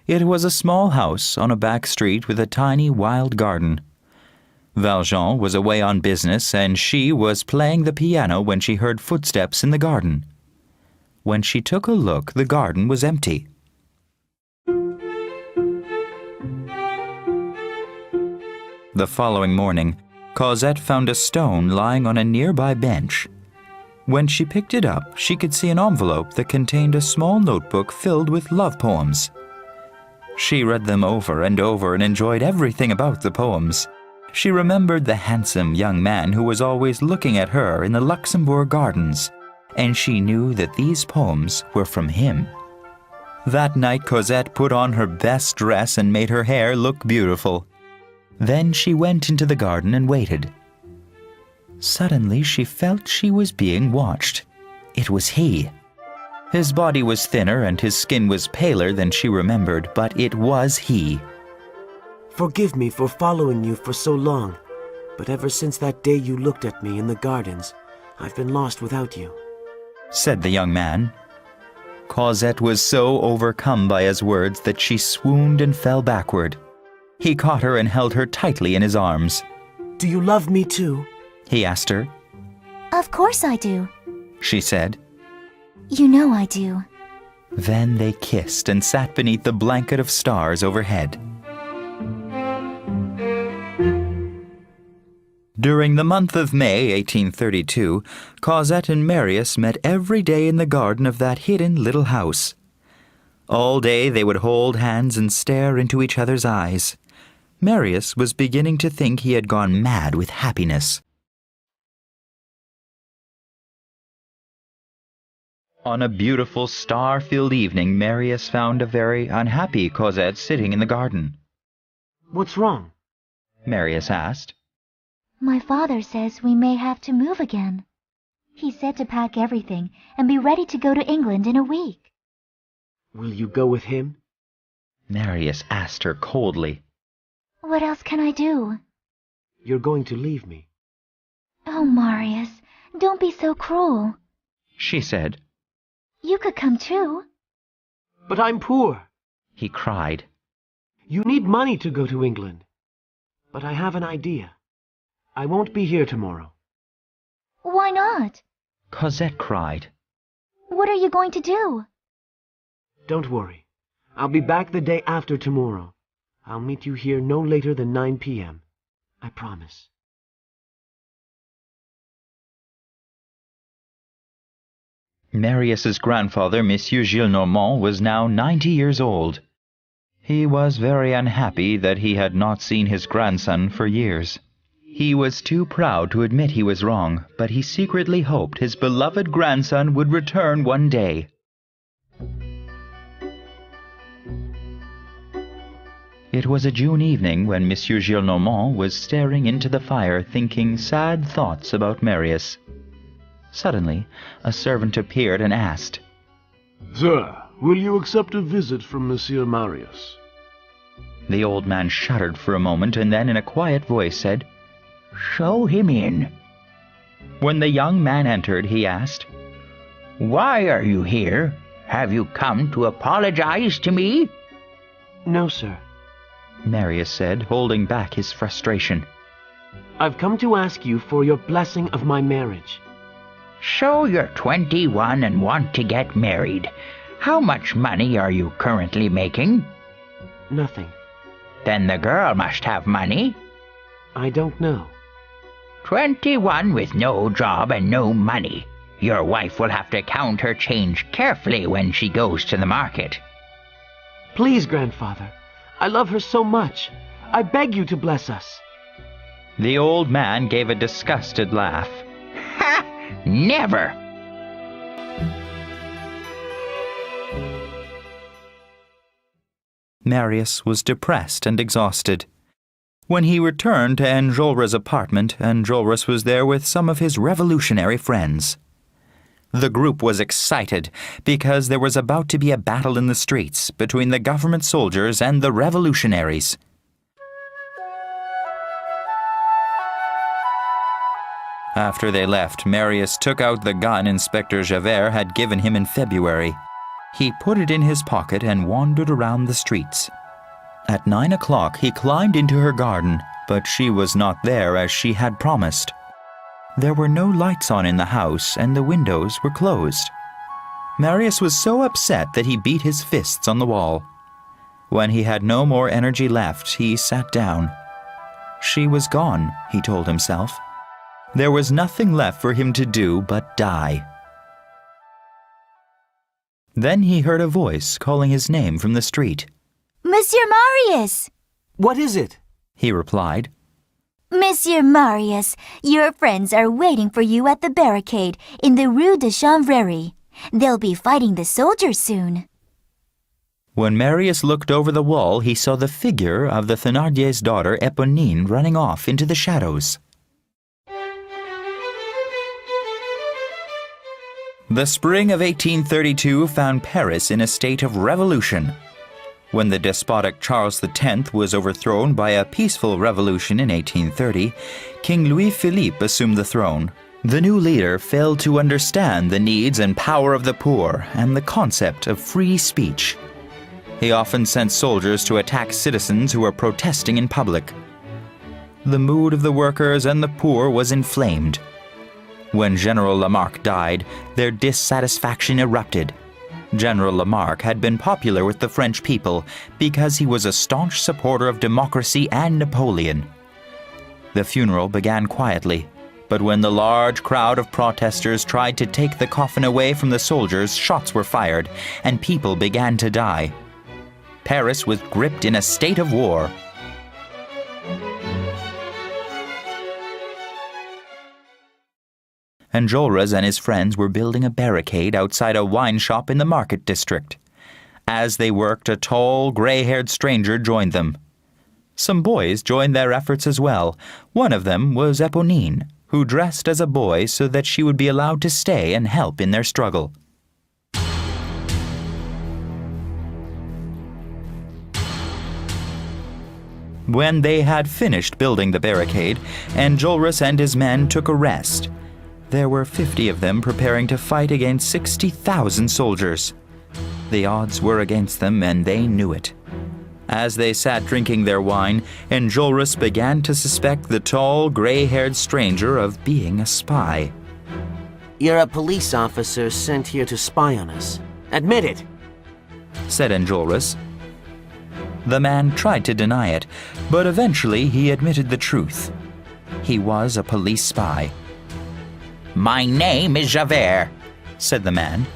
It was a small house on a back street with a tiny wild garden. Valjean was away on business and she was playing the piano when she heard footsteps in the garden. When she took a look, the garden was empty. The following morning, Cosette found a stone lying on a nearby bench. When she picked it up, she could see an envelope that contained a small notebook filled with love poems. She read them over and enjoyed everything about the poems. She remembered the handsome young man who was always looking at her in the Luxembourg Gardens, and she knew that these poems were from him. That night, Cosette put on her best dress and made her hair look beautiful. Then she went into the garden and waited. Suddenly she felt she was being watched. It was he. His body was thinner and his skin was paler than she remembered, but it was he. Forgive me for following you for so long, but ever since that day you looked at me in the gardens, I've been lost without you, said the young man. Cosette was so overcome by his words that she swooned and fell backward. He caught her and held her tightly in his arms. Do you love me too? He asked her. Of course I do. She said. You know I do. Then they kissed and sat beneath the blanket of stars overhead. During the month of May 1832, Cosette and Marius met every day in the garden of that hidden little house. All day they would hold hands and stare into each other's eyes. Marius was beginning to think he had gone mad with happiness. On a beautiful star-filled evening, Marius found a very unhappy Cosette sitting in the garden. What's wrong? Marius asked. My father says we may have to move again. He said to pack everything and be ready to go to England in a week. Will you go with him? Marius asked her coldly. What else can I do? You're going to leave me. Oh, Marius, don't be so cruel. She said. You could come too. But I'm poor, He cried. You need money to go to England. But I have an idea. I won't be here tomorrow. Why not? Cosette cried. What are you going to do? Don't worry. I'll be back the day after tomorrow. I'll meet you here no later than 9 p.m. I promise. Marius's grandfather, Monsieur Gillenormand, was now 90 years old. He was very unhappy that he had not seen his grandson for years. He was too proud to admit he was wrong, but he secretly hoped his beloved grandson would return one day. It was a June evening when Monsieur Gillenormand was staring into the fire thinking sad thoughts about Marius. Suddenly, a servant appeared and asked, Sir, will you accept a visit from Monsieur Marius? The old man shuddered for a moment and then in a quiet voice said, Show him in. When the young man entered, he asked, Why are you here? Have you come to apologize to me? No, sir. Marius said, holding back his frustration. I've come to ask you for your blessing of my marriage. So you're 21 and want to get married. How much money are you currently making? Nothing. Then the girl must have money. I don't know. 21 with no job and no money. Your wife will have to count her change carefully when she goes to the market. Please, grandfather. I love her so much. I beg you to bless us. The old man gave a disgusted laugh. Ha! Never! Marius was depressed and exhausted. When he returned to Enjolras' apartment, Enjolras was there with some of his revolutionary friends. The group was excited because there was about to be a battle in the streets between the government soldiers and the revolutionaries. After they left, Marius took out the gun Inspector Javert had given him in February. He put it in his pocket and wandered around the streets. At 9 o'clock, he climbed into her garden, but she was not there as she had promised. There were no lights on in the house and the windows were closed. Marius was so upset that he beat his fists on the wall. When he had no more energy left, he sat down. She was gone, he told himself. There was nothing left for him to do but die. Then he heard a voice calling his name from the street. Monsieur Marius! What is it? He replied. Monsieur Marius, your friends are waiting for you at the barricade in the Rue de Chanvrerie. They'll be fighting the soldiers soon. When Marius looked over the wall, he saw the figure of the Thénardier's daughter Éponine running off into the shadows. The spring of 1832 found Paris in a state of revolution. When the despotic Charles X was overthrown by a peaceful revolution in 1830, King Louis-Philippe assumed the throne. The new leader failed to understand the needs and power of the poor and the concept of free speech. He often sent soldiers to attack citizens who were protesting in public. The mood of the workers and the poor was inflamed. When General Lamarck died, their dissatisfaction erupted. General Lamarck had been popular with the French people because he was a staunch supporter of democracy and Napoleon. The funeral began quietly, but when the large crowd of protesters tried to take the coffin away from the soldiers, shots were fired, and people began to die. Paris was gripped in a state of war. Enjolras and his friends were building a barricade outside a wine shop in the market district. As they worked, a tall, gray-haired stranger joined them. Some boys joined their efforts as well. One of them was Eponine, who dressed as a boy so that she would be allowed to stay and help in their struggle. When they had finished building the barricade, Enjolras and his men took a rest. There were 50 of them preparing to fight against 60,000 soldiers. The odds were against them, and they knew it. As they sat drinking their wine, Enjolras began to suspect the tall, gray-haired stranger of being a spy. You're a police officer sent here to spy on us. Admit it. Said Enjolras. The man tried to deny it, but eventually he admitted the truth. He was a police spy. My name is Javert, said the man.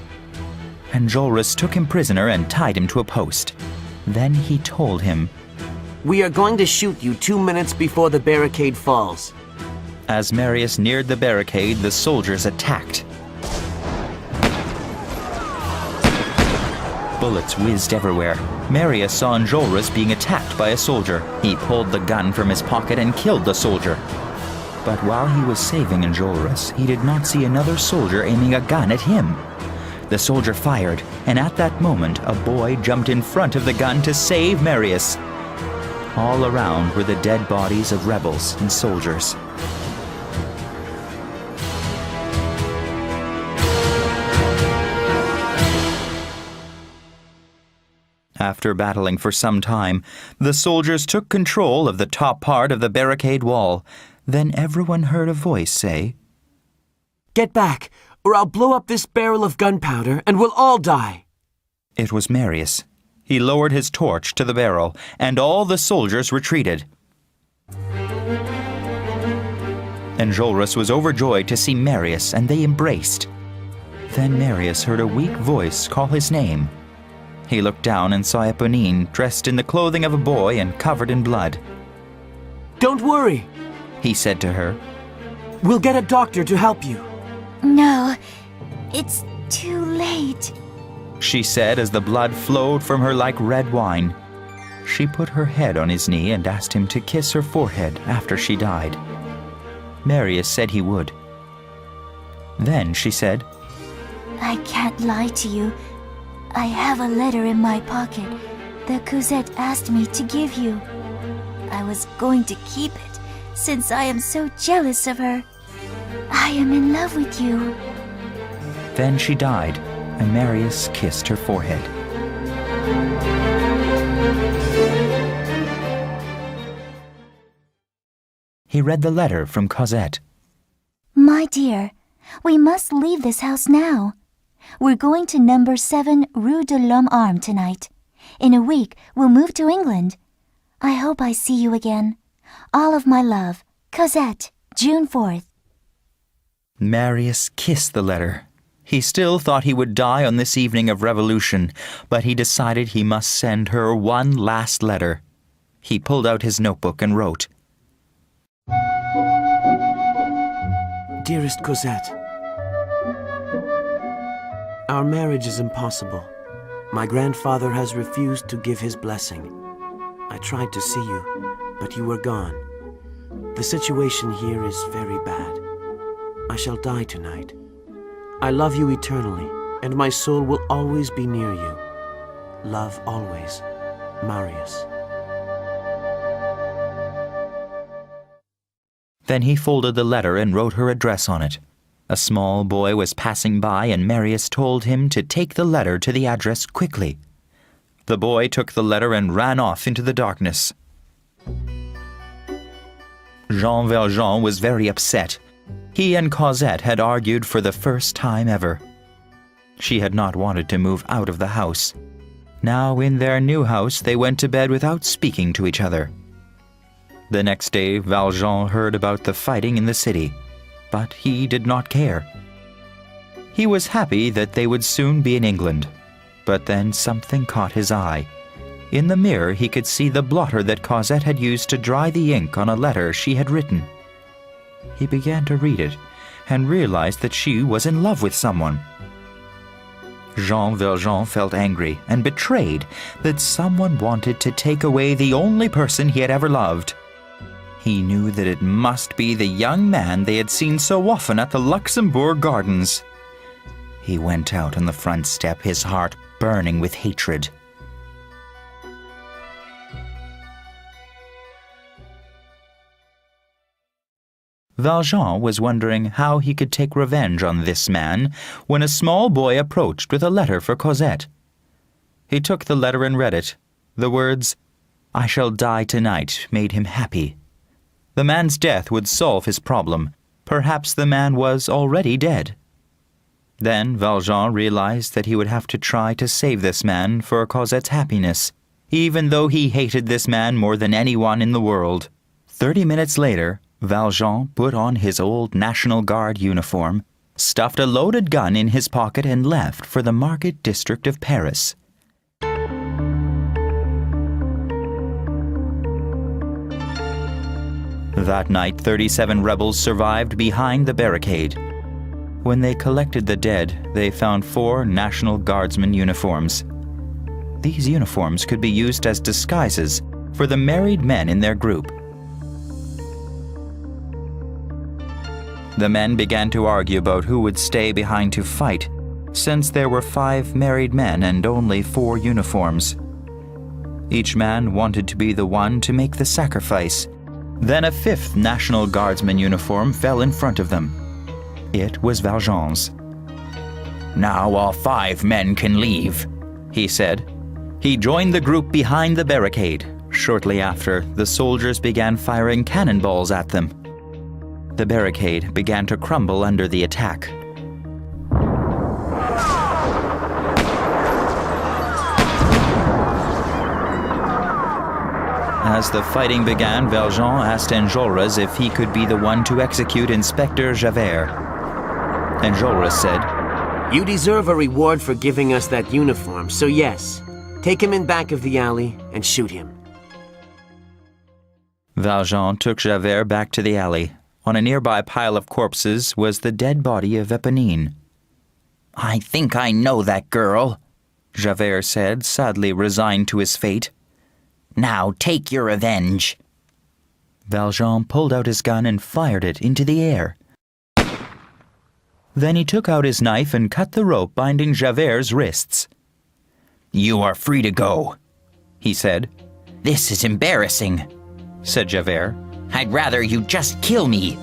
Enjolras took him prisoner and tied him to a post. Then he told him, We are going to shoot you 2 minutes before the barricade falls. As Marius neared the barricade, the soldiers attacked. Bullets whizzed everywhere. Marius saw Enjolras being attacked by a soldier. He pulled the gun from his pocket and killed the soldier. But while he was saving Enjolras, he did not see another soldier aiming a gun at him. The soldier fired, and at that moment, a boy jumped in front of the gun to save Marius. All around were the dead bodies of rebels and soldiers. After battling for some time, the soldiers took control of the top part of the barricade wall. Then everyone heard a voice say, Get back, or I'll blow up this barrel of gunpowder and we'll all die. It was Marius. He lowered his torch to the barrel, and all the soldiers retreated. Enjolras was overjoyed to see Marius, and they embraced. Then Marius heard a weak voice call his name. He looked down and saw Eponine, dressed in the clothing of a boy and covered in blood. Don't worry, he said to her. We'll get a doctor to help you. No, it's too late. She said as the blood flowed from her like red wine. She put her head on his knee and asked him to kiss her forehead after she died. Marius said he would. Then she said, I can't lie to you. I have a letter in my pocket that Cosette asked me to give you. I was going to keep it since I am so jealous of her. I am in love with you. Then she died, and Marius kissed her forehead. He read the letter from Cosette. My dear, we must leave this house now. We're going to number 7 Rue de l'Homme Armé tonight. In a week, we'll move to England. I hope I see you again. All of my love, Cosette, June 4th. Marius kissed the letter. He still thought he would die on this evening of revolution, but he decided he must send her one last letter. He pulled out his notebook and wrote, Dearest Cosette, our marriage is impossible. My grandfather has refused to give his blessing. I tried to see you, but you were gone. The situation here is very bad. I shall die tonight. I love you eternally, and my soul will always be near you. Love always, Marius. Then he folded the letter and wrote her address on it. A small boy was passing by, and Marius told him to take the letter to the address quickly. The boy took the letter and ran off into the darkness. Jean Valjean was very upset. He and Cosette had argued for the first time ever. She had not wanted to move out of the house. Now, in their new house, they went to bed without speaking to each other. The next day, Valjean heard about the fighting in the city, but he did not care. He was happy that they would soon be in England, but then something caught his eye. In the mirror, he could see the blotter that Cosette had used to dry the ink on a letter she had written. He began to read it, and realized that she was in love with someone. Jean Valjean felt angry and betrayed that someone wanted to take away the only person he had ever loved. He knew that it must be the young man they had seen so often at the Luxembourg Gardens. He went out on the front step, his heart burning with hatred. Valjean was wondering how he could take revenge on this man when a small boy approached with a letter for Cosette. He took the letter and read it. The words, "I shall die tonight," made him happy. The man's death would solve his problem. Perhaps the man was already dead. Then Valjean realized that he would have to try to save this man for Cosette's happiness, even though he hated this man more than anyone in the world. 30 minutes later, Valjean put on his old National Guard uniform, stuffed a loaded gun in his pocket, and left for the market district of Paris. That night, 37 rebels survived behind the barricade. When they collected the dead, they found 4 National Guardsmen uniforms. These uniforms could be used as disguises for the married men in their group. The men began to argue about who would stay behind to fight, since there were 5 married men and only 4 uniforms. Each man wanted to be the one to make the sacrifice. Then a 5th National Guardsman uniform fell in front of them. It was Valjean's. "Now all 5 men can leave," he said. He joined the group behind the barricade. Shortly after, the soldiers began firing cannonballs at them. The barricade began to crumble under the attack. As the fighting began, Valjean asked Enjolras if he could be the one to execute Inspector Javert. Enjolras said, You deserve a reward for giving us that uniform, so yes, take him in back of the alley and shoot him. Valjean took Javert back to the alley. On a nearby pile of corpses was the dead body of Eponine. "I think I know that girl," Javert said, sadly resigned to his fate. "Now take your revenge." Valjean pulled out his gun and fired it into the air. Then he took out his knife and cut the rope binding Javert's wrists. "You are free to go," he said. "This is embarrassing," said Javert. "I'd rather you just kill me."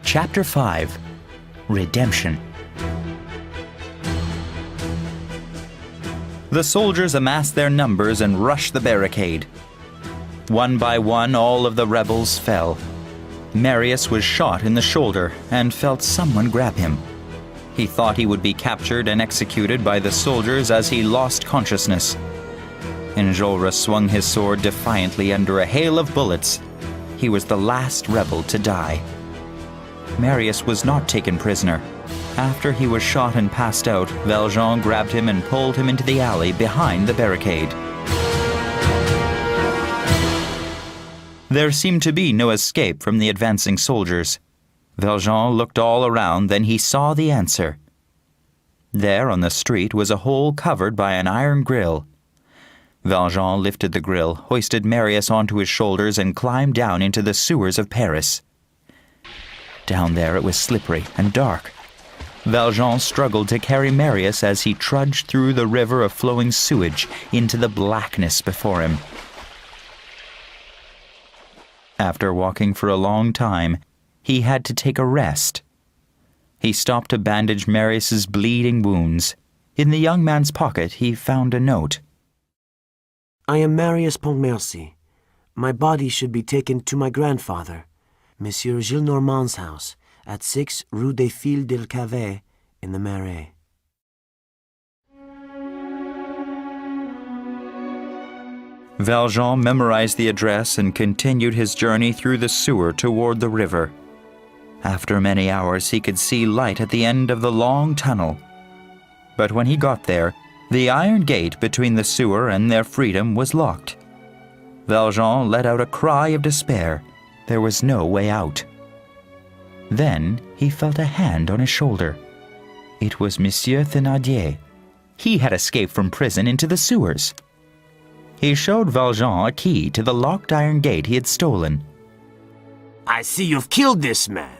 Chapter 5. Redemption. The soldiers amassed their numbers and rushed the barricade. One by one, all of the rebels fell. Marius was shot in the shoulder and felt someone grab him. He thought he would be captured and executed by the soldiers as he lost consciousness. Enjolras swung his sword defiantly under a hail of bullets. He was the last rebel to die. Marius was not taken prisoner. After he was shot and passed out, Valjean grabbed him and pulled him into the alley behind the barricade. There seemed to be no escape from the advancing soldiers. Valjean looked all around, then he saw the answer. There on the street was a hole covered by an iron grill. Valjean lifted the grill, hoisted Marius onto his shoulders, and climbed down into the sewers of Paris. Down there it was slippery and dark. Valjean struggled to carry Marius as he trudged through the river of flowing sewage into the blackness before him. After walking for a long time, he had to take a rest. He stopped to bandage Marius's bleeding wounds. In the young man's pocket, he found a note. I am Marius Pontmercy. My body should be taken to my grandfather, Monsieur Gillenormand's house, at 6 Rue des Filles del Cavet in the Marais. Valjean memorized the address and continued his journey through the sewer toward the river. After many hours, he could see light at the end of the long tunnel. But when he got there, the iron gate between the sewer and their freedom was locked. Valjean let out a cry of despair. There was no way out. Then he felt a hand on his shoulder. It was Monsieur Thénardier. He had escaped from prison into the sewers. He showed Valjean a key to the locked iron gate he had stolen. I see you've killed this man,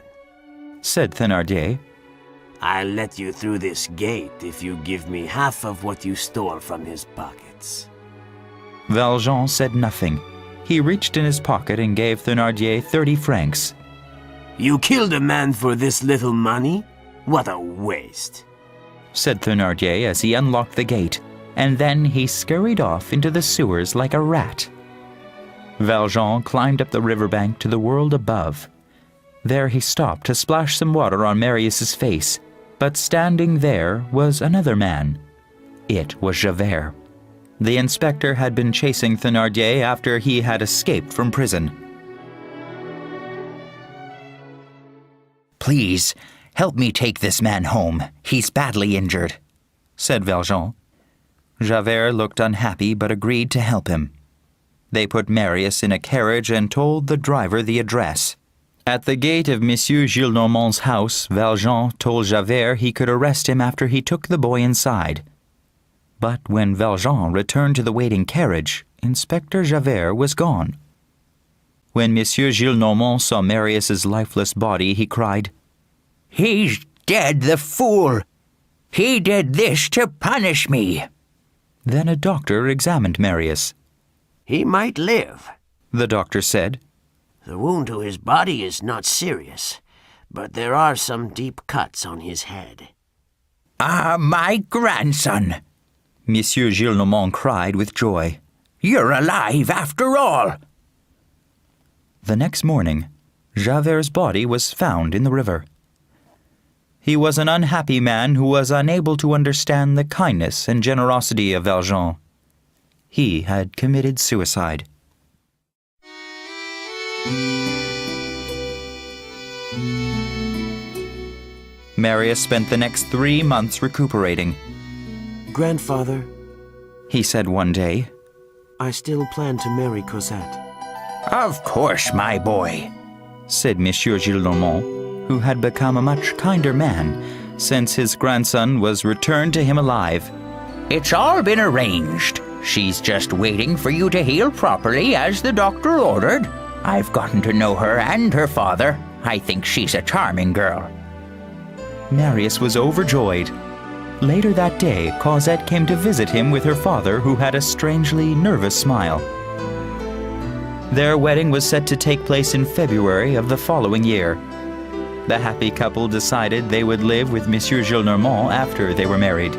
said Thénardier. I'll let you through this gate if you give me half of what you stole from his pockets. Valjean said nothing. He reached in his pocket and gave Thénardier 30 francs. You killed a man for this little money? What a waste, said Thénardier as he unlocked the gate, and then he scurried off into the sewers like a rat. Valjean climbed up the riverbank to the world above. There he stopped to splash some water on Marius's face, but standing there was another man. It was Javert. The inspector had been chasing Thénardier after he had escaped from prison. Please, help me take this man home. He's badly injured, said Valjean. Javert looked unhappy but agreed to help him. They put Marius in a carriage and told the driver the address. At the gate of Monsieur Gillenormand's house, Valjean told Javert he could arrest him after he took the boy inside. But when Valjean returned to the waiting carriage, Inspector Javert was gone. When Monsieur Gillenormand saw Marius's lifeless body, he cried, He's dead, the fool! He did this to punish me! Then a doctor examined Marius. He might live, the doctor said. The wound to his body is not serious, but there are some deep cuts on his head. Ah, my grandson! Monsieur Gillenormand cried with joy. You're alive after all! The next morning, Javert's body was found in the river. He was an unhappy man who was unable to understand the kindness and generosity of Valjean. He had committed suicide. Marius spent the next 3 months recuperating. Grandfather, he said one day, I still plan to marry Cosette. Of course, my boy, said Monsieur Gillenormand, who had become a much kinder man since his grandson was returned to him alive. It's all been arranged. She's just waiting for you to heal properly as the doctor ordered. I've gotten to know her and her father. I think she's a charming girl. Marius was overjoyed. Later that day, Cosette came to visit him with her father, who had a strangely nervous smile. Their wedding was set to take place in February of the following year. The happy couple decided they would live with Monsieur Gillenormand after they were married.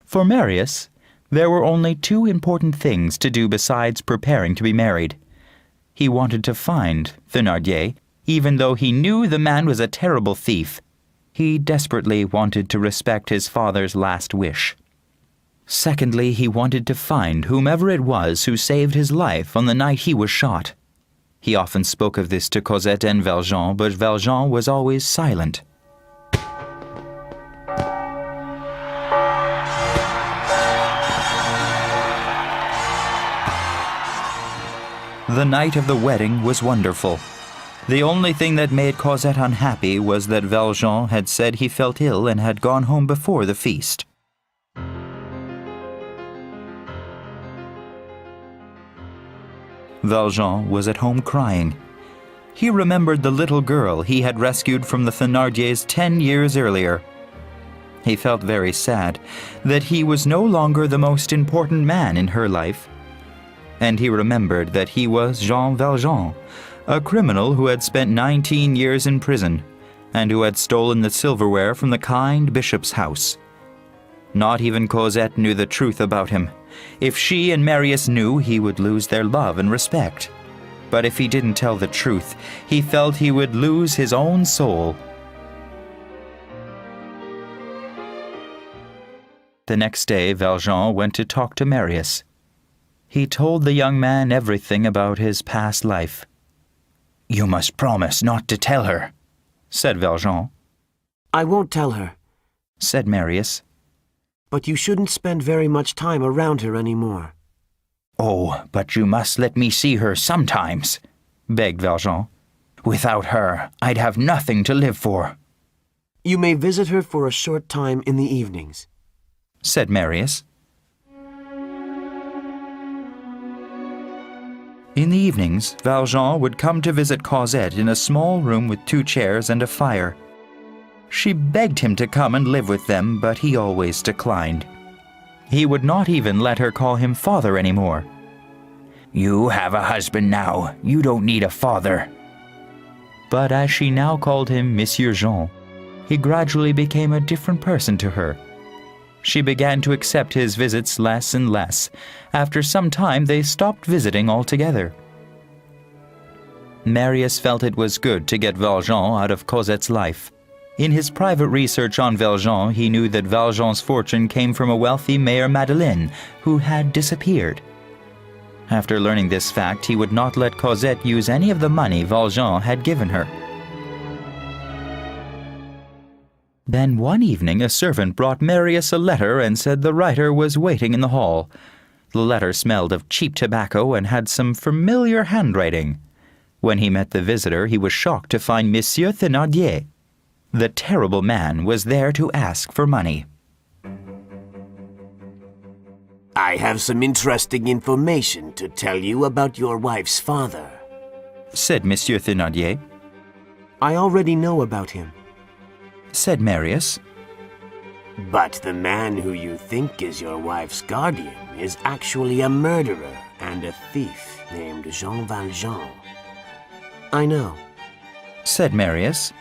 For Marius, there were only 2 important things to do besides preparing to be married. He wanted to find Thénardier, even though he knew the man was a terrible thief. He desperately wanted to respect his father's last wish. Secondly, he wanted to find whomever it was who saved his life on the night he was shot. He often spoke of this to Cosette and Valjean, but Valjean was always silent. The night of the wedding was wonderful. The only thing that made Cosette unhappy was that Valjean had said he felt ill and had gone home before the feast. Valjean was at home crying. He remembered the little girl he had rescued from the Thénardiers 10 years earlier. He felt very sad that he was no longer the most important man in her life. And he remembered that he was Jean Valjean, a criminal who had spent 19 years in prison and who had stolen the silverware from the kind bishop's house. Not even Cosette knew the truth about him. If she and Marius knew, he would lose their love and respect. But if he didn't tell the truth, he felt he would lose his own soul. The next day, Valjean went to talk to Marius. He told the young man everything about his past life. "You must promise not to tell her," said Valjean. I won't tell her, said Marius. but you shouldn't spend very much time around her anymore. Oh, but you must let me see her sometimes, begged Valjean. Without her, I'd have nothing to live for. You may visit her for a short time in the evenings, said Marius. In the evenings, Valjean would come to visit Cosette in a small room with 2 chairs and a fire. She begged him to come and live with them, but he always declined. He would not even let her call him father anymore. You have a husband now. You don't need a father. But as she now called him Monsieur Jean, he gradually became a different person to her. She began to accept his visits less and less. After some time, they stopped visiting altogether. Marius felt it was good to get Valjean out of Cosette's life. In his private research on Valjean, he knew that Valjean's fortune came from a wealthy Mayor Madeleine, who had disappeared. After learning this fact, he would not let Cosette use any of the money Valjean had given her. Then one evening a servant brought Marius a letter and said the writer was waiting in the hall. The letter smelled of cheap tobacco and had some familiar handwriting. When he met the visitor, he was shocked to find Monsieur Thénardier. The terrible man was there to ask for money. I have some interesting information to tell you about your wife's father, said Monsieur Thénardier. I already know about him, said Marius. But the man who you think is your wife's guardian is actually a murderer and a thief named Jean Valjean. I know, said Marius.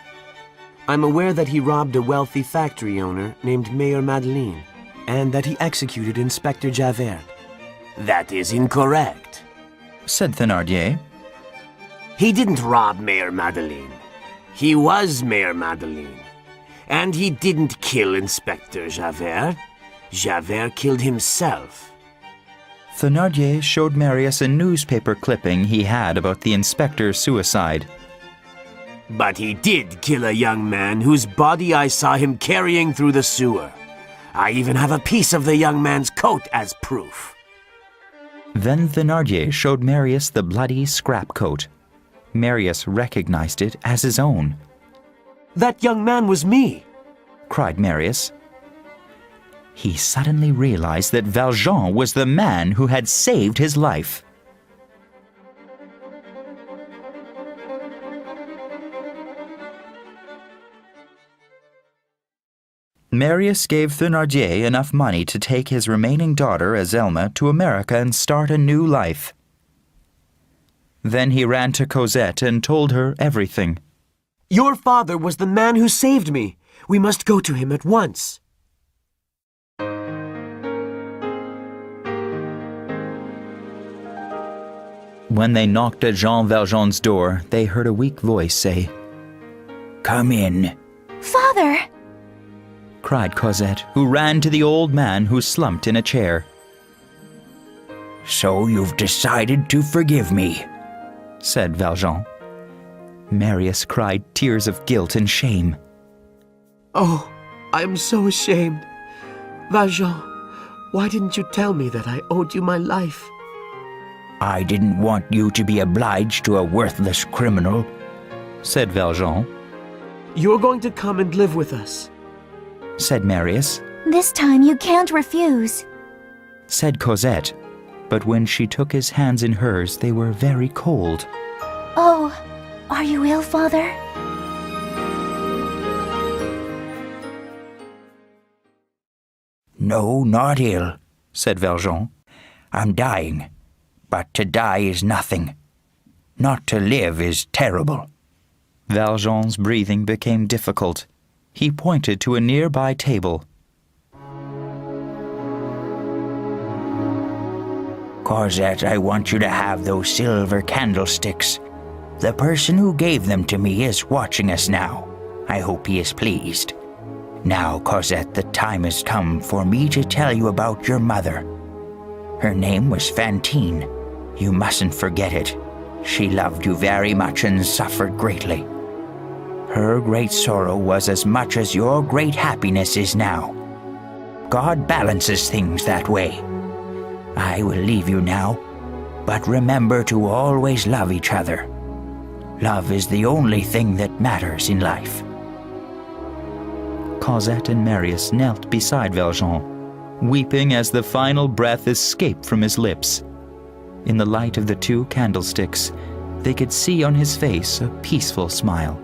I'm aware that he robbed a wealthy factory owner named Mayor Madeleine, and that he executed Inspector Javert. That is incorrect, said Thénardier. He didn't rob Mayor Madeleine. He was Mayor Madeleine. And he didn't kill Inspector Javert. Javert killed himself. Thénardier showed Marius a newspaper clipping he had about the inspector's suicide. But he did kill a young man whose body I saw him carrying through the sewer. I even have a piece of the young man's coat as proof. Then Thénardier showed Marius the bloody scrap coat. Marius recognized it as his own. That young man was me, cried Marius. He suddenly realized that Valjean was the man who had saved his life. Marius gave Thénardier enough money to take his remaining daughter, Azelma, to America and start a new life. Then he ran to Cosette and told her everything. Your father was the man who saved me. We must go to him at once. When they knocked at Jean Valjean's door, they heard a weak voice say, Come in. Father! cried Cosette, who ran to the old man who slumped in a chair. So you've decided to forgive me, said Valjean. Marius cried tears of guilt and shame. Oh, I am so ashamed. Valjean, why didn't you tell me that I owed you my life? I didn't want you to be obliged to a worthless criminal, said Valjean. You're going to come and live with us, said Marius. This time you can't refuse, said Cosette. But when she took his hands in hers, they were very cold. Oh, are you ill, Father? No, not ill, said Valjean. I'm dying. But to die is nothing. Not to live is terrible. Valjean's breathing became difficult. He pointed to a nearby table. Cosette, I want you to have those silver candlesticks. The person who gave them to me is watching us now. I hope he is pleased. Now, Cosette, the time has come for me to tell you about your mother. Her name was Fantine. You mustn't forget it. She loved you very much and suffered greatly. Her great sorrow was as much as your great happiness is now. God balances things that way. I will leave you now, but remember to always love each other. Love is the only thing that matters in life. Cosette and Marius knelt beside Valjean, weeping as the final breath escaped from his lips. In the light of the 2 candlesticks, they could see on his face a peaceful smile.